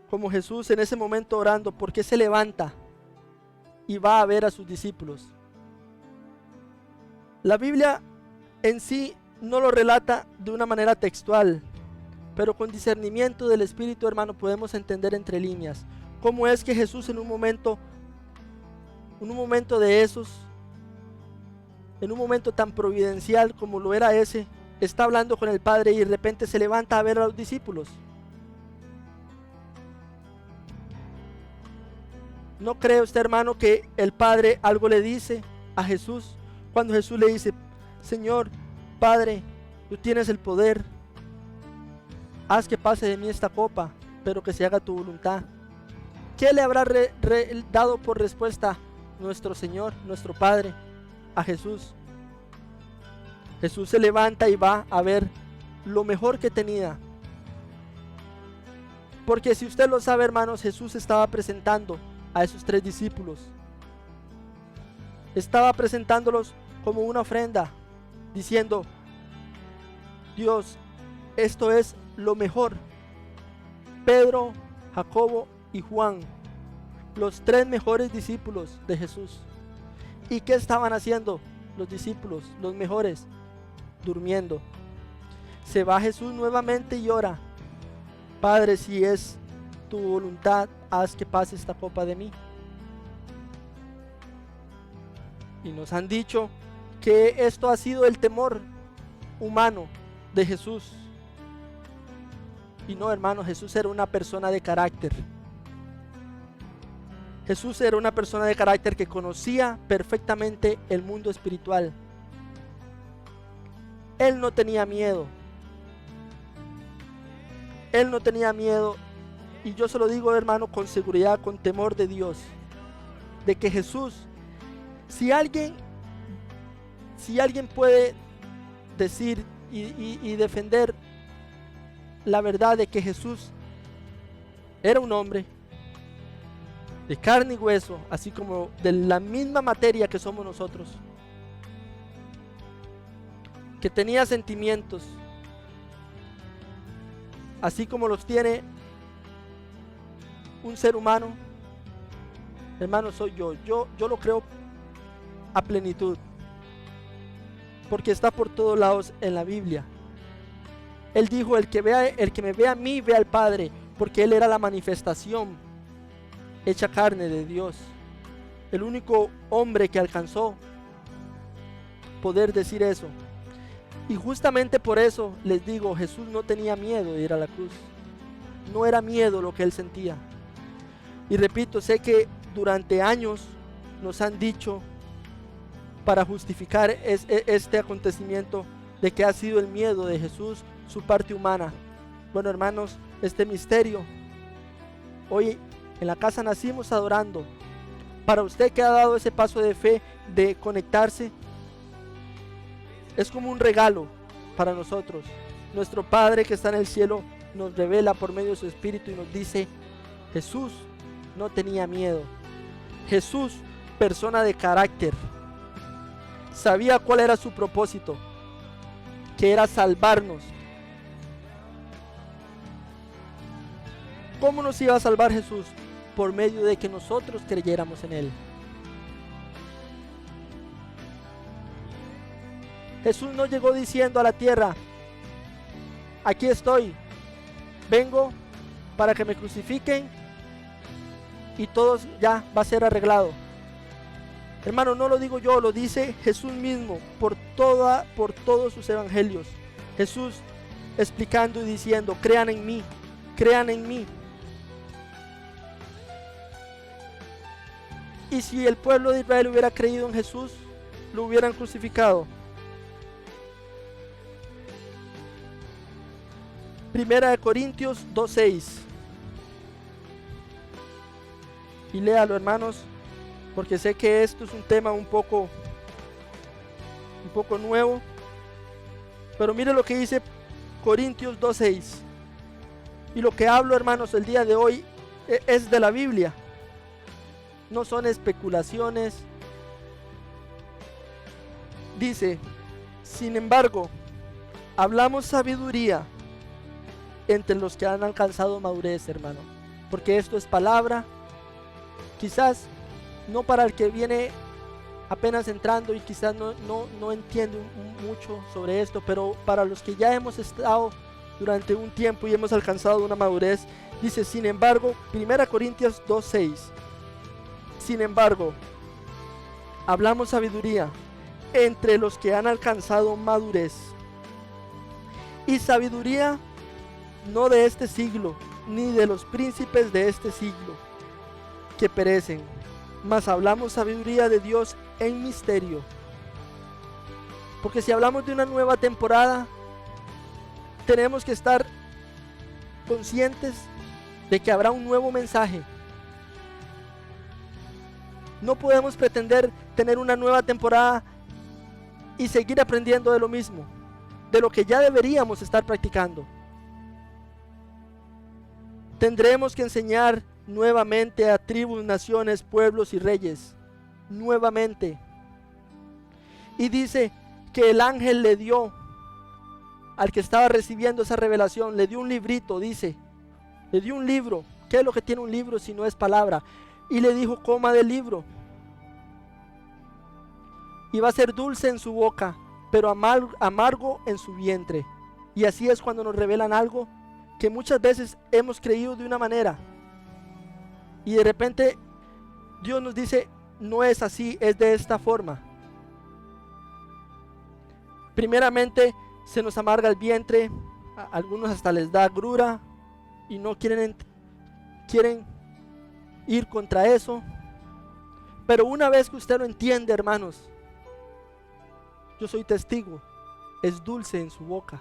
[SPEAKER 1] como Jesús en ese momento orando? ¿Por qué se levanta y va a ver a sus discípulos? La Biblia en sí no lo relata de una manera textual, pero con discernimiento del Espíritu, hermano, podemos entender entre líneas cómo es que Jesús en un momento de esos, en un momento tan providencial como lo era ese, está hablando con el Padre y de repente se levanta a ver a los discípulos. ¿No cree usted, hermano, que el Padre algo le dice a Jesús cuando Jesús le dice: Señor, Padre, tú tienes el poder, haz que pase de mí esta copa, pero que se haga tu voluntad? ¿Qué le habrá dado por respuesta nuestro Señor, nuestro Padre, a Jesús? Jesús se levanta y va a ver lo mejor que tenía. Porque si usted lo sabe, hermanos, Jesús estaba presentando a esos 3 discípulos. Estaba presentándolos como una ofrenda, diciendo: Dios, esto es lo mejor. Pedro, Jacobo y Juan, los 3 mejores discípulos de Jesús. ¿Y qué estaban haciendo los discípulos, los mejores? Durmiendo. Se va Jesús nuevamente y ora: Padre, si es tu voluntad, haz que pase esta copa de mí. Y nos han dicho que esto ha sido el temor humano de Jesús. Y no, hermano, Jesús era una persona de carácter. Jesús era una persona de carácter que conocía perfectamente el mundo espiritual. Él no tenía miedo. Él no tenía miedo. Y yo se lo digo, hermano, con seguridad, con temor de Dios, de que Jesús, si alguien puede decir y defender la verdad de que Jesús era un hombre de carne y hueso, así como de la misma materia que somos nosotros, que tenía sentimientos, así como los tiene un ser humano, hermano, soy yo lo creo a plenitud, porque está por todos lados en la Biblia. Él dijo: el que me vea a mí, ve al Padre, porque Él era la manifestación hecha carne de Dios, el único hombre que alcanzó poder decir eso. Y justamente por eso les digo, Jesús no tenía miedo de ir a la cruz. No era miedo lo que Él sentía. Y repito, sé que durante años nos han dicho, para justificar este acontecimiento, de que ha sido el miedo de Jesús su parte humana. Bueno, hermanos, este misterio, hoy en la casa nacimos adorando. Para usted que ha dado ese paso de fe, de conectarse, es como un regalo para nosotros. Nuestro Padre que está en el cielo nos revela por medio de su Espíritu y nos dice: Jesús no tenía miedo. Jesús, persona de carácter, sabía cuál era su propósito, que era salvarnos. ¿Cómo nos iba a salvar Jesús? Por medio de que nosotros creyéramos en Él. Jesús no llegó diciendo a la tierra: aquí estoy, vengo para que me crucifiquen y todo ya va a ser arreglado. Hermano, no lo digo yo, lo dice Jesús mismo por todos sus evangelios. Jesús explicando y diciendo: crean en mí, crean en mí. Y si el pueblo de Israel hubiera creído en Jesús, lo hubieran crucificado. Primera de Corintios 2:6. Y léalo, hermanos, porque sé que esto es un tema un poco nuevo. Pero mire lo que dice Corintios 2:6. Y lo que hablo, hermanos, el día de hoy es de la Biblia. No son especulaciones. Dice: sin embargo, hablamos sabiduría entre los que han alcanzado madurez, hermano. Porque esto es palabra, quizás no para el que viene apenas entrando y quizás no entiende mucho sobre esto, pero para los que ya hemos estado durante un tiempo y hemos alcanzado una madurez. Dice: sin embargo, 1 Corintios 2:6. Sin embargo, hablamos sabiduría entre los que han alcanzado madurez. Y sabiduría no de este siglo, ni de los príncipes de este siglo, que perecen, mas hablamos sabiduría de Dios en misterio. Porque si hablamos de una nueva temporada, tenemos que estar conscientes de que habrá un nuevo mensaje. No podemos pretender tener una nueva temporada y seguir aprendiendo de lo mismo, de lo que ya deberíamos estar practicando. Tendremos que enseñar nuevamente a tribus, naciones, pueblos y reyes, nuevamente. Y dice que el ángel le dio al que estaba recibiendo esa revelación, le dio un librito, dice, le dio un libro. ¿Qué es lo que tiene un libro si no es palabra? Y le dijo: coma del libro. Y va a ser dulce en su boca, pero amargo en su vientre. Y así es cuando nos revelan algo que muchas veces hemos creído de una manera, y de repente Dios nos dice: no es así, es de esta forma. Primeramente se nos amarga el vientre, a algunos hasta les da agrura y no quieren ir contra eso. Pero una vez que usted lo entiende, hermanos, yo soy testigo, es dulce en su boca,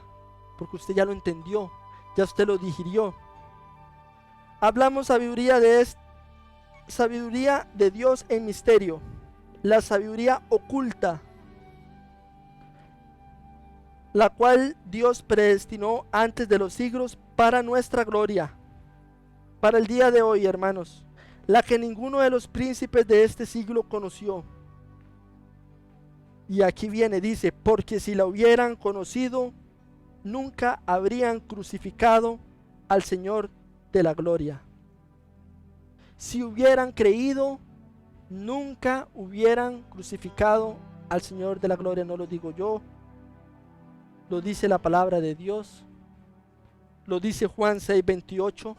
[SPEAKER 1] porque usted ya lo entendió, ya usted lo digirió. Hablamos sabiduría de Dios en misterio, la sabiduría oculta, la cual Dios predestinó antes de los siglos para nuestra gloria, para el día de hoy, hermanos, la que ninguno de los príncipes de este siglo conoció. Y aquí viene, dice: porque si la hubieran conocido, nunca habrían crucificado al Señor de la gloria. Si hubieran creído, nunca hubieran crucificado al Señor de la gloria. No lo digo yo, lo dice la palabra de Dios, lo dice Juan 6:28,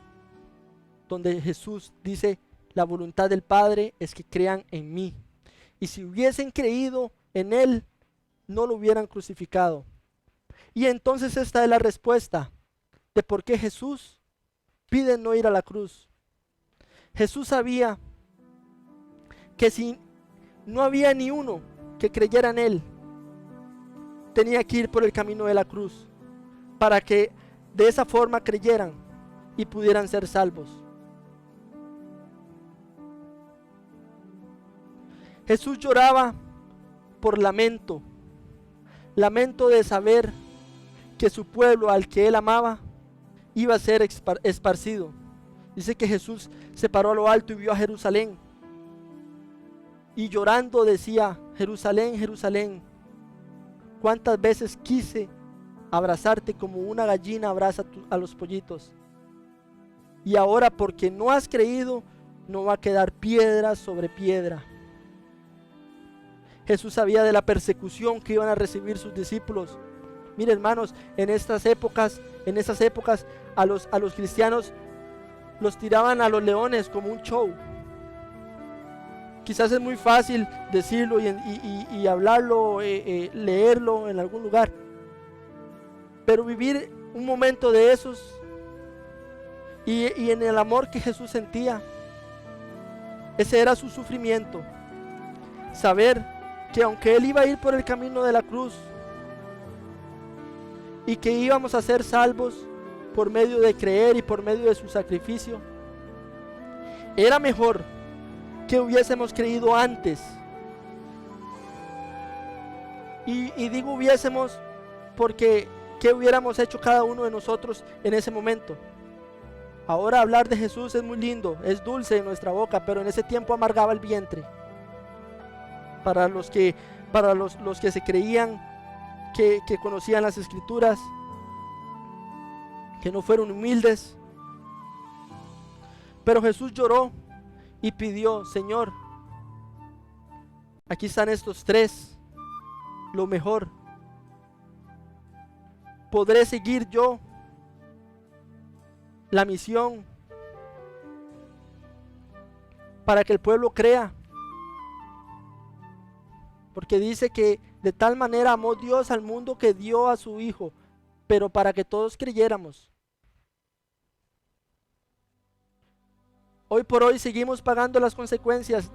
[SPEAKER 1] donde Jesús dice: la voluntad del Padre es que crean en mí. Y si hubiesen creído en Él, no lo hubieran crucificado. Y entonces esta es la respuesta de por qué Jesús pide no ir a la cruz. Jesús sabía que si no había ni uno que creyera en Él, tenía que ir por el camino de la cruz, para que de esa forma creyeran y pudieran ser salvos. Jesús lloraba por lamento de saber que su pueblo, al que Él amaba, iba a ser esparcido. Dice que Jesús se paró a lo alto y vio a Jerusalén, y llorando decía: Jerusalén, Jerusalén, cuántas veces quise abrazarte como una gallina abraza a los pollitos, y ahora porque no has creído, no va a quedar piedra sobre piedra. Jesús sabía de la persecución que iban a recibir sus discípulos. Mire, hermanos, en esas épocas a los cristianos los tiraban a los leones como un show. Quizás es muy fácil decirlo y hablarlo, leerlo en algún lugar, pero vivir un momento de esos y en el amor que Jesús sentía, ese era su sufrimiento. Saber que aunque Él iba a ir por el camino de la cruz y que íbamos a ser salvos por medio de creer y por medio de su sacrificio, era mejor que hubiésemos creído antes. Y digo hubiésemos porque ¿Qué hubiéramos hecho cada uno de nosotros en ese momento? Ahora hablar de Jesús es muy lindo, es dulce en nuestra boca, pero en ese tiempo amargaba el vientre. Para los que se creían que conocían las Escrituras, que no fueron humildes. Pero Jesús lloró y pidió: Señor, aquí están estos tres, lo mejor. ¿Podré seguir yo la misión para que el pueblo crea? Porque dice que de tal manera amó Dios al mundo que dio a su Hijo, pero para que todos creyéramos. Hoy por hoy seguimos pagando las consecuencias.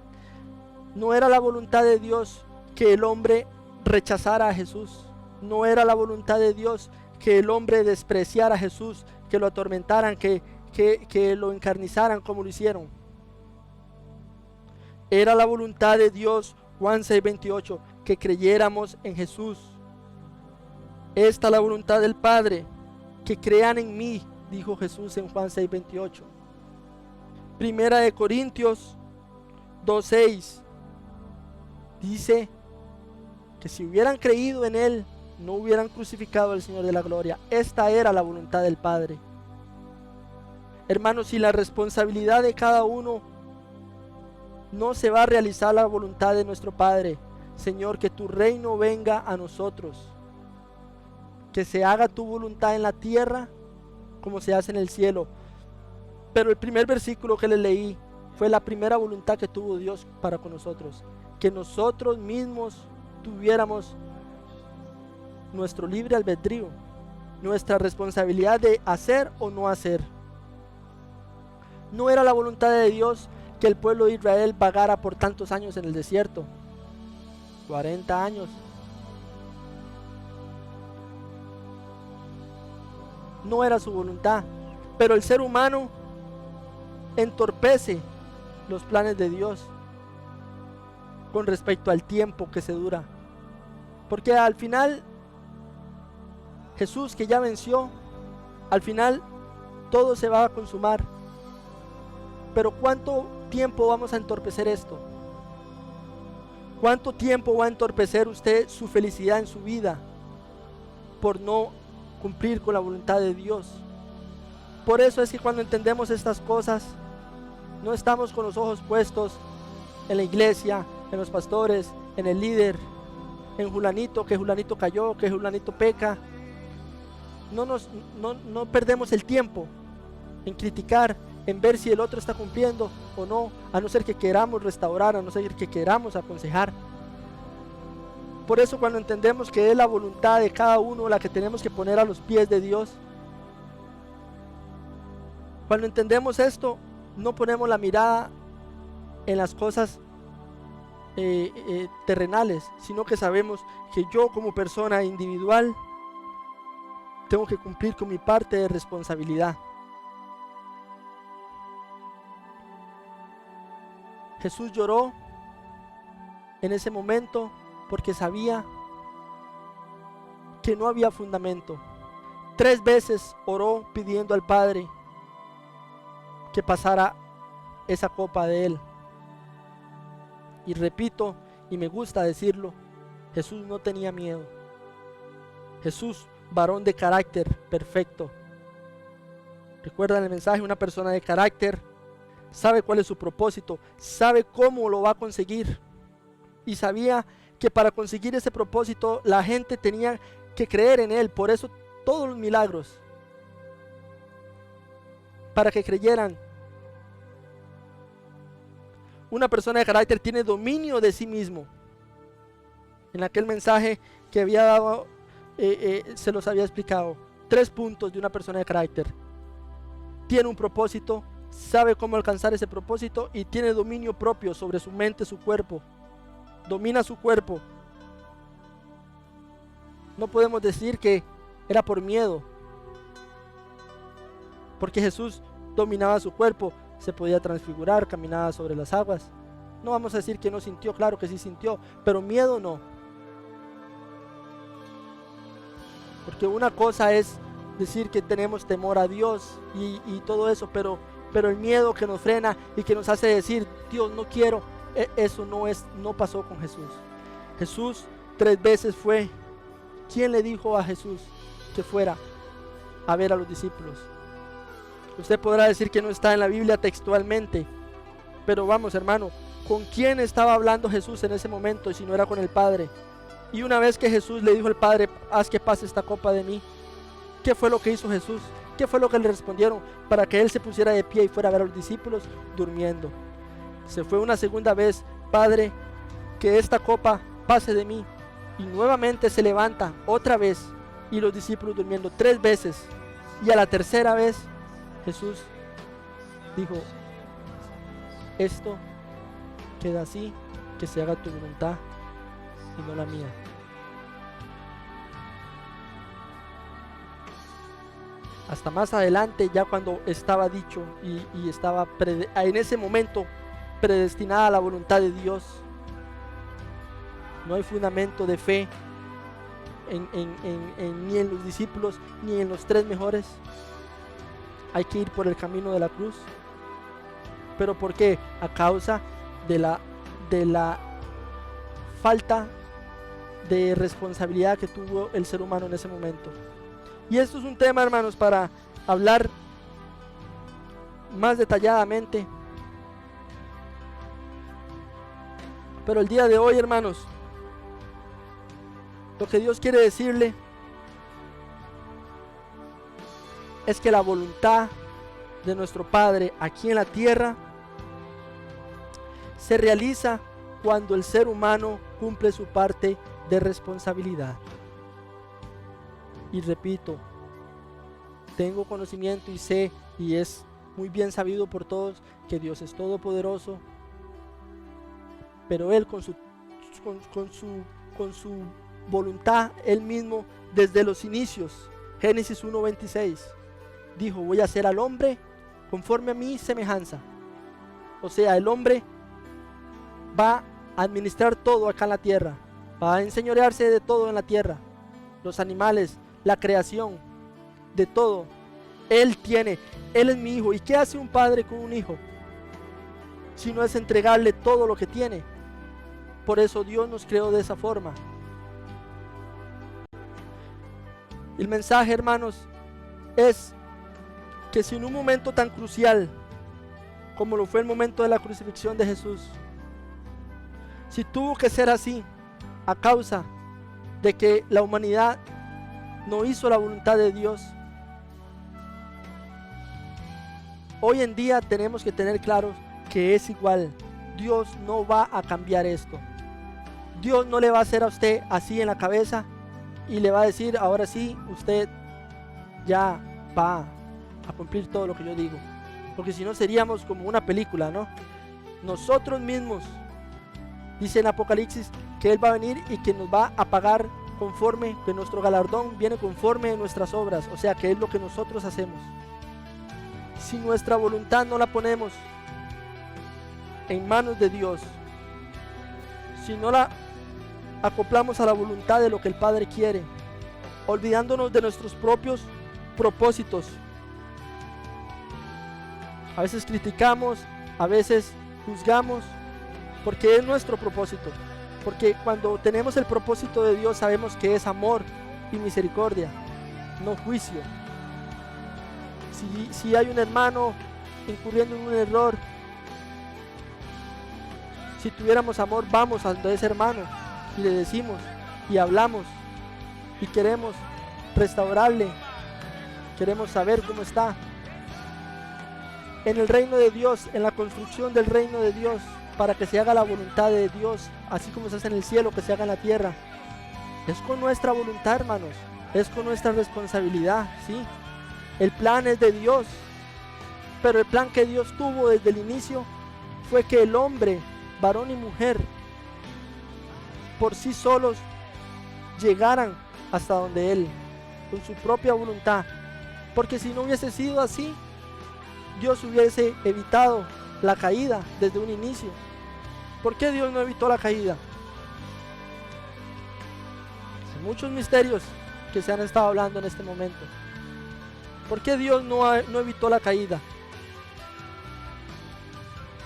[SPEAKER 1] No era la voluntad de Dios que el hombre rechazara a Jesús. No era la voluntad de Dios que el hombre despreciara a Jesús, que lo atormentaran, que lo encarnizaran como lo hicieron. Era la voluntad de Dios, Juan 6:28, que creyéramos en Jesús. Esta es la voluntad del Padre, que crean en mí, dijo Jesús en Juan 6:28. Primera de Corintios 2:6 dice que si hubieran creído en Él, no hubieran crucificado al Señor de la gloria. Esta era la voluntad del Padre. Hermanos, si la responsabilidad de cada uno no se va a realizar la voluntad de nuestro Padre, Señor, que tu reino venga a nosotros, que se haga tu voluntad en la tierra como se hace en el cielo. Pero el primer versículo que le leí fue la primera voluntad que tuvo Dios para con nosotros, que nosotros mismos tuviéramos nuestro libre albedrío, nuestra responsabilidad de hacer o no hacer. No era la voluntad de Dios que el pueblo de Israel vagara por tantos años en el desierto, 40 años. No era su voluntad, pero el ser humano entorpece los planes de Dios con respecto al tiempo que se dura, porque al final Jesús, que ya venció, al final todo se va a consumar. Pero ¿cuánto tiempo vamos a entorpecer esto? ¿Cuánto tiempo va a entorpecer usted su felicidad en su vida por no cumplir con la voluntad de Dios? Por eso es que cuando entendemos estas cosas, no estamos con los ojos puestos en la iglesia, en los pastores, en el líder, en Julanito, que Julanito cayó, que Julanito peca. No perdemos el tiempo en criticar, en ver si el otro está cumpliendo o no, a no ser que queramos restaurar, a no ser que queramos aconsejar. Por eso cuando entendemos que es la voluntad de cada uno la que tenemos que poner a los pies de Dios, cuando entendemos esto, no ponemos la mirada en las cosas terrenales, sino que sabemos que yo como persona individual tengo que cumplir con mi parte de responsabilidad. Jesús lloró en ese momento porque sabía que no había fundamento. 3 veces oró pidiendo al Padre que pasara esa copa de él. Y repito, y me gusta decirlo, Jesús no tenía miedo. Jesús, varón de carácter perfecto. ¿Recuerdan el mensaje? Una persona de carácter sabe cuál es su propósito, sabe cómo lo va a conseguir. Y sabía que para conseguir ese propósito la gente tenía que creer en él. Por eso todos los milagros, para que creyeran. Una persona de carácter tiene dominio de sí mismo. En aquel mensaje que había dado, se los había explicado. 3 puntos de una persona de carácter. Tiene un propósito, sabe cómo alcanzar ese propósito y tiene dominio propio sobre su mente, su cuerpo. Domina su cuerpo. No podemos decir que era por miedo, porque Jesús dominaba su cuerpo, se podía transfigurar, caminaba sobre las aguas. No vamos a decir que no sintió, claro que sí sintió, pero miedo no. Porque una cosa es decir que tenemos temor a Dios y todo eso, pero el miedo que nos frena y que nos hace decir, Dios, no quiero, eso no pasó con Jesús. Jesús 3 veces fue. ¿Quién le dijo a Jesús que fuera a ver a los discípulos? Usted podrá decir que no está en la Biblia textualmente, pero vamos, hermano, ¿con quién estaba hablando Jesús en ese momento si no era con el Padre? Y una vez que Jesús le dijo al Padre, haz que pase esta copa de mí, ¿qué fue lo que hizo Jesús? ¿Qué fue lo que le respondieron para que él se pusiera de pie y fuera a ver a los discípulos durmiendo? Se fue una segunda vez, Padre, que esta copa pase de mí. Y nuevamente se levanta otra vez y los discípulos durmiendo 3 veces. Y a la tercera vez Jesús dijo, esto queda así, que se haga tu voluntad y no la mía. Hasta más adelante, ya cuando estaba dicho y estaba en ese momento predestinada la voluntad de Dios, no hay fundamento de fe ni en los discípulos ni en los 3 mejores. Hay que ir por el camino de la cruz. ¿Pero por qué? A causa de la falta de responsabilidad que tuvo el ser humano en ese momento. Y esto es un tema, hermanos, para hablar más detalladamente. Pero el día de hoy, hermanos, lo que Dios quiere decirle es que la voluntad de nuestro Padre aquí en la tierra se realiza cuando el ser humano cumple su parte de responsabilidad. Y repito, tengo conocimiento y sé, y es muy bien sabido por todos, que Dios es todopoderoso, pero Él con su voluntad, Él mismo desde los inicios, Génesis 1:26, dijo, voy a hacer al hombre conforme a mi semejanza. O sea, el hombre va a administrar todo acá en la tierra, va a enseñorearse de todo en la tierra, los animales, la creación, de todo. Él es mi hijo. ¿Y qué hace un padre con un hijo? Si no es entregarle todo lo que tiene. Por eso Dios nos creó de esa forma. El mensaje, hermanos, es que si en un momento tan crucial como lo fue el momento de la crucifixión de Jesús, si tuvo que ser así a causa de que la humanidad no hizo la voluntad de Dios, hoy en día tenemos que tener claro que es igual. Dios no va a cambiar esto. Dios no le va a hacer a usted así en la cabeza y le va a decir, ahora sí, usted ya va a cumplir todo lo que yo digo. Porque si no seríamos como una película, ¿no? Nosotros mismos, dice en Apocalipsis, que Él va a venir y que nos va a pagar conforme, que nuestro galardón viene conforme a nuestras obras. O sea, que es lo que nosotros hacemos. Si nuestra voluntad no la ponemos en manos de Dios, si no la acoplamos a la voluntad de lo que el Padre quiere, olvidándonos de nuestros propios propósitos, a veces criticamos, a veces juzgamos, porque es nuestro propósito. Porque cuando tenemos el propósito de Dios, sabemos que es amor y misericordia, no juicio. Si hay un hermano incurriendo en un error, si tuviéramos amor, vamos a ese hermano y le decimos y hablamos y queremos restaurarle, queremos saber cómo está. En el reino de Dios, en la construcción del reino de Dios, para que se haga la voluntad de Dios, así como se hace en el cielo, que se haga en la tierra, es con nuestra voluntad, hermanos, es con nuestra responsabilidad, ¿sí? El plan es de Dios, pero el plan que Dios tuvo desde el inicio fue que el hombre, varón y mujer, por sí solos llegaran hasta donde Él, con su propia voluntad. Porque si no hubiese sido así, Dios hubiese evitado la caída desde un inicio. ¿Por qué Dios no evitó la caída? Hay muchos misterios que se han estado hablando en este momento. ¿Por qué Dios no evitó la caída?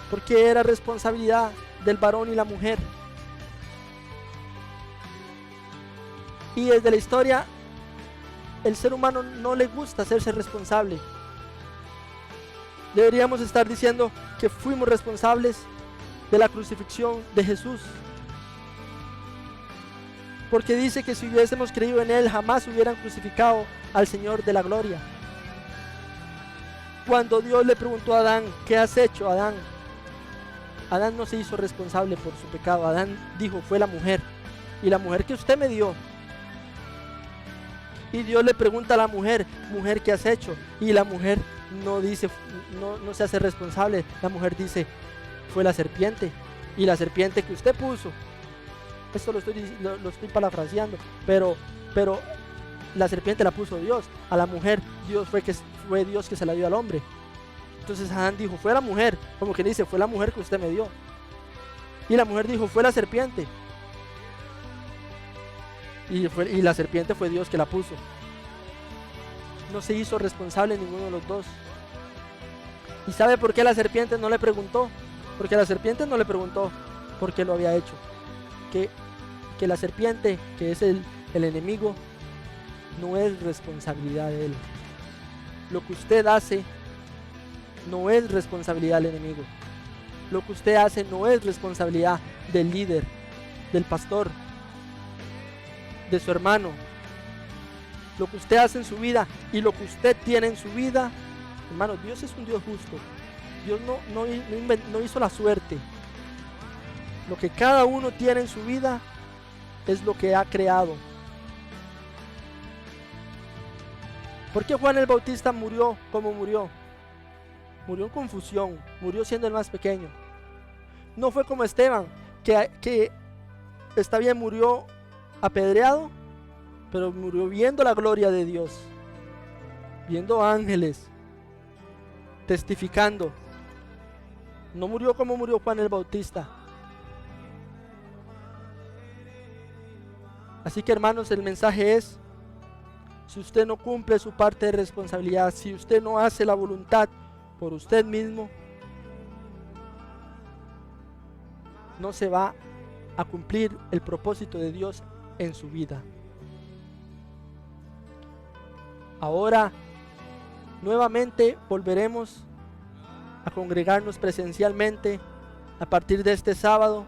[SPEAKER 1] Porque era responsabilidad del varón y la mujer. Y desde la historia, el ser humano no le gusta hacerse responsable. Deberíamos estar diciendo que fuimos responsables de la crucifixión de Jesús. Porque dice que si hubiésemos creído en Él, jamás hubieran crucificado al Señor de la gloria. Cuando Dios le preguntó a Adán, ¿qué has hecho, Adán? Adán no se hizo responsable por su pecado. Adán dijo, fue la mujer. Y la mujer que usted me dio. Y Dios le pregunta a la mujer, mujer, ¿qué has hecho? Y la mujer no dice, no se hace responsable. La mujer dice, fue la serpiente. Y la serpiente que usted puso. Esto lo estoy parafraseando, pero la serpiente la puso Dios. A la mujer fue Dios que se la dio al hombre. Entonces Adán dijo, fue la mujer, como que dice, fue la mujer que usted me dio. Y la mujer dijo, fue la serpiente. Y la serpiente fue Dios que la puso. No se hizo responsable ninguno de los dos. ¿Y sabe por qué la serpiente no le preguntó? Porque la serpiente no le preguntó por qué lo había hecho. Que la serpiente, que es el enemigo, no es responsabilidad de él. Lo que usted hace no es responsabilidad del enemigo. Lo que usted hace no es responsabilidad del líder, del pastor, de su hermano. Lo que usted hace en su vida y lo que usted tiene en su vida, hermano, Dios es un Dios justo. Dios no hizo la suerte. Lo que cada uno tiene en su vida es lo que ha creado. ¿Por qué Juan el Bautista murió como murió? Murió en confusión, murió siendo el más pequeño. No fue como Esteban, que está bien, murió apedreado, pero murió viendo la gloria de Dios, viendo ángeles, testificando. No murió como murió Juan el Bautista. Así que, hermanos, el mensaje es, si usted no cumple su parte de responsabilidad, si usted no hace la voluntad por usted mismo, no se va a cumplir el propósito de Dios en su vida. Ahora, nuevamente volveremos a congregarnos presencialmente a partir de este sábado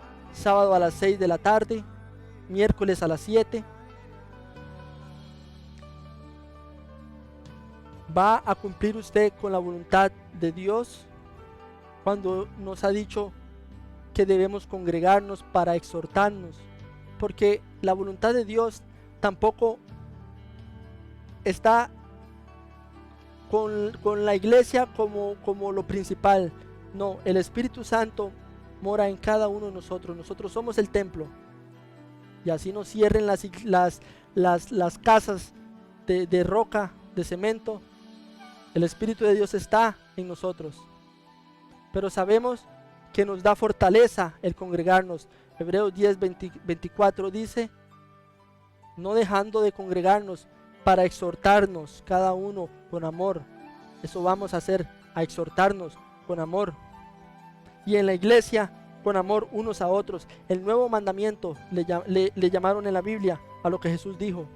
[SPEAKER 1] a las 6 de la tarde, miércoles a las 7. ¿Va a cumplir usted con la voluntad de Dios cuando nos ha dicho que debemos congregarnos para exhortarnos? Porque la voluntad de Dios tampoco está con la iglesia como lo principal. No, el Espíritu Santo mora en cada uno de nosotros. Nosotros somos el templo. Y así nos cierren las casas de roca, de cemento. El Espíritu de Dios está en nosotros. Pero sabemos que nos da fortaleza el congregarnos. Hebreos 10:24 dice, no dejando de congregarnos para exhortarnos cada uno con amor. Eso vamos a hacer, a exhortarnos con amor. Y en la iglesia, con amor unos a otros. El nuevo mandamiento le llamaron en la Biblia a lo que Jesús dijo.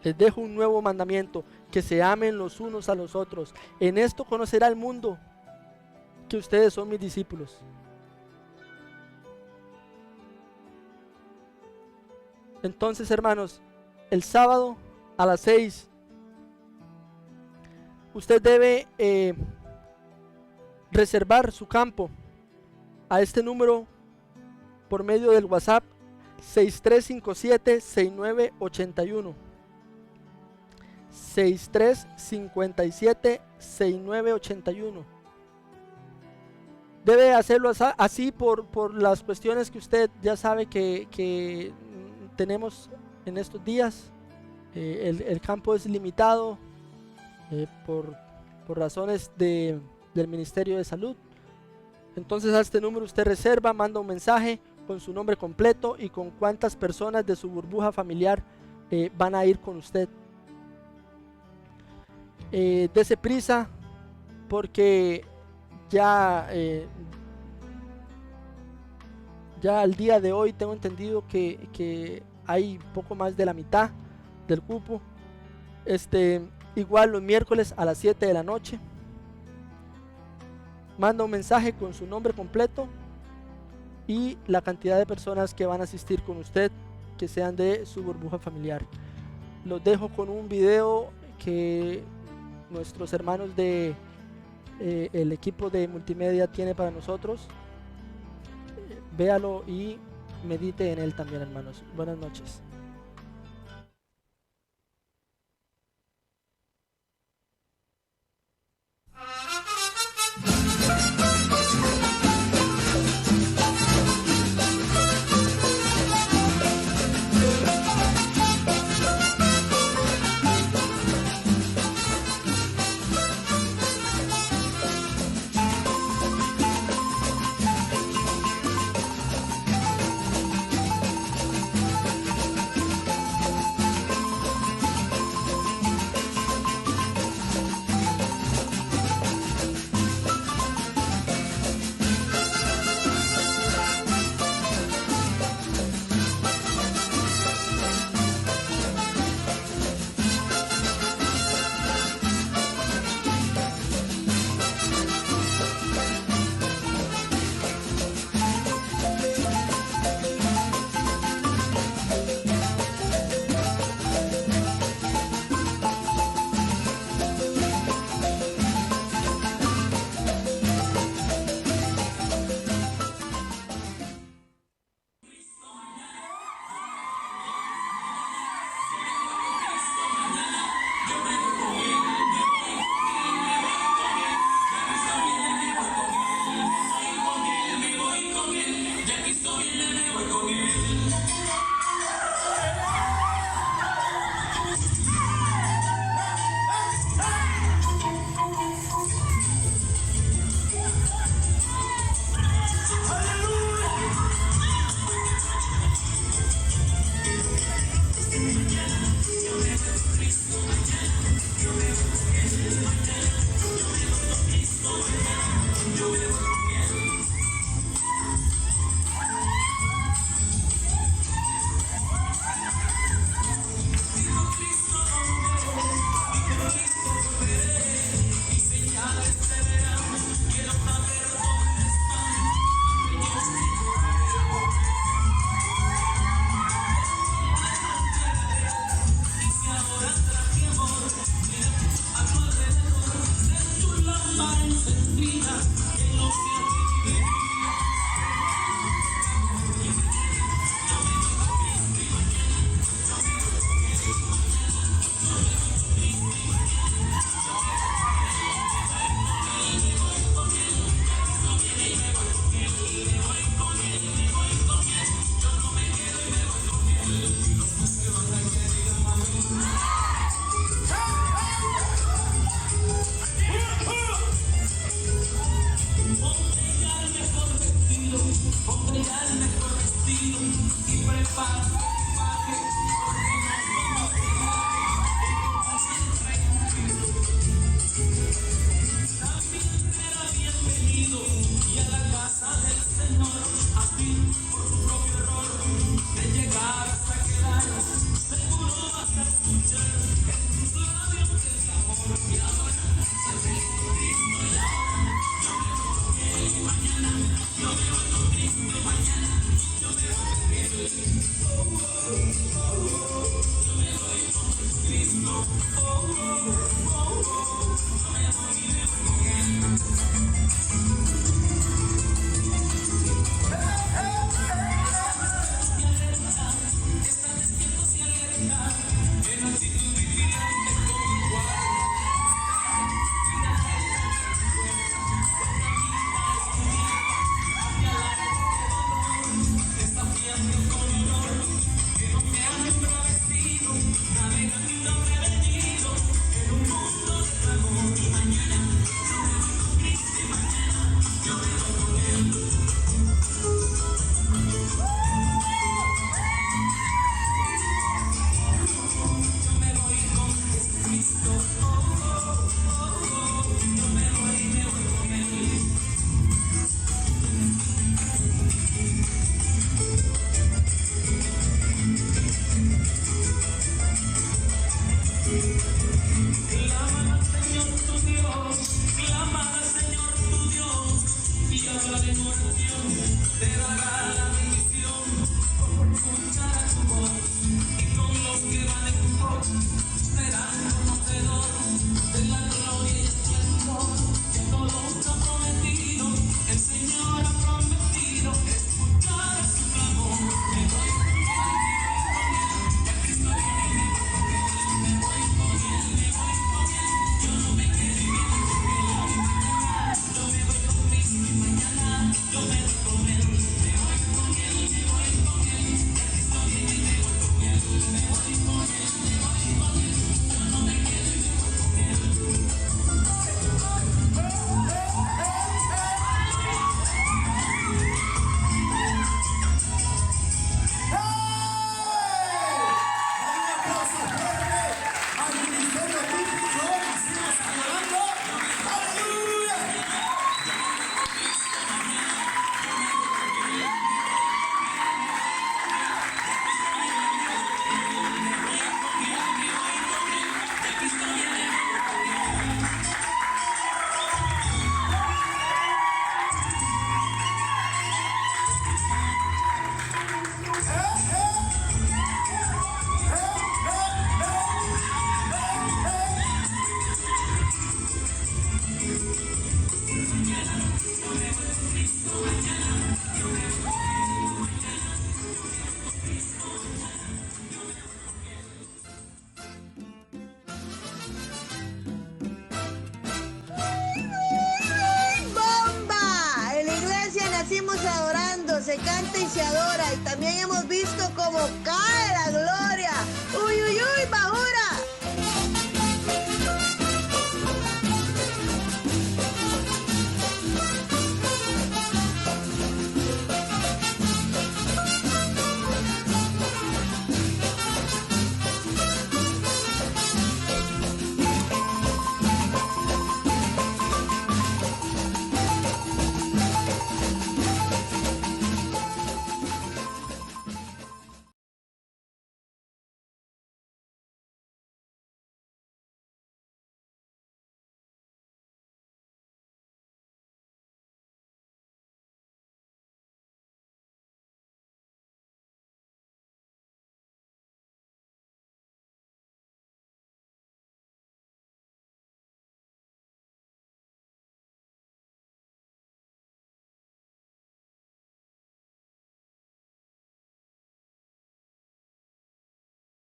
[SPEAKER 1] Les dejo un nuevo mandamiento, que se amen los unos a los otros. En esto conocerá el mundo que ustedes son mis discípulos. Entonces, hermanos, el sábado a las 6, usted debe reservar su campo a este número por medio del WhatsApp 6357-6981. 6357-6981. Debe hacerlo así por las cuestiones que usted ya sabe que tenemos en estos días. El campo es limitado por razones del Ministerio de Salud. Entonces a este número usted reserva, manda un mensaje con su nombre completo y con cuántas personas de su burbuja familiar van a ir con usted. Dese prisa, porque ya al día de hoy tengo entendido que hay poco más de la mitad del cupo. Igual los miércoles a las 7 de la noche. Manda un mensaje con su nombre completo y la cantidad de personas que van a asistir con usted, que sean de su burbuja familiar. Los dejo con un video que nuestros hermanos de el equipo de multimedia tiene para nosotros. Véalo y medite en él también, hermanos. Buenas noches.
[SPEAKER 2] Clama al Señor tu Dios, clama al Señor tu Dios, y habla de tu oración, te dará la bendición, por escuchar tu voz, y con los que van en pos, serán conocedor de la gloria y esplendor, que todo ha prometido, el Señor ha prometido, escuchar su clamor, me voy con él, ya Cristo viene, me voy con él, yo no me quedé bien con él, mañana, yo me voy conmigo y mañana, yo me voy con él, me voy con él, ya Cristo viene y me voy con él, me voy con él, yo no me quedé bien con él.
[SPEAKER 3] ¡Bomba! En la iglesia nacimos adorando, se canta y se adora. Y también hemos visto cómo cae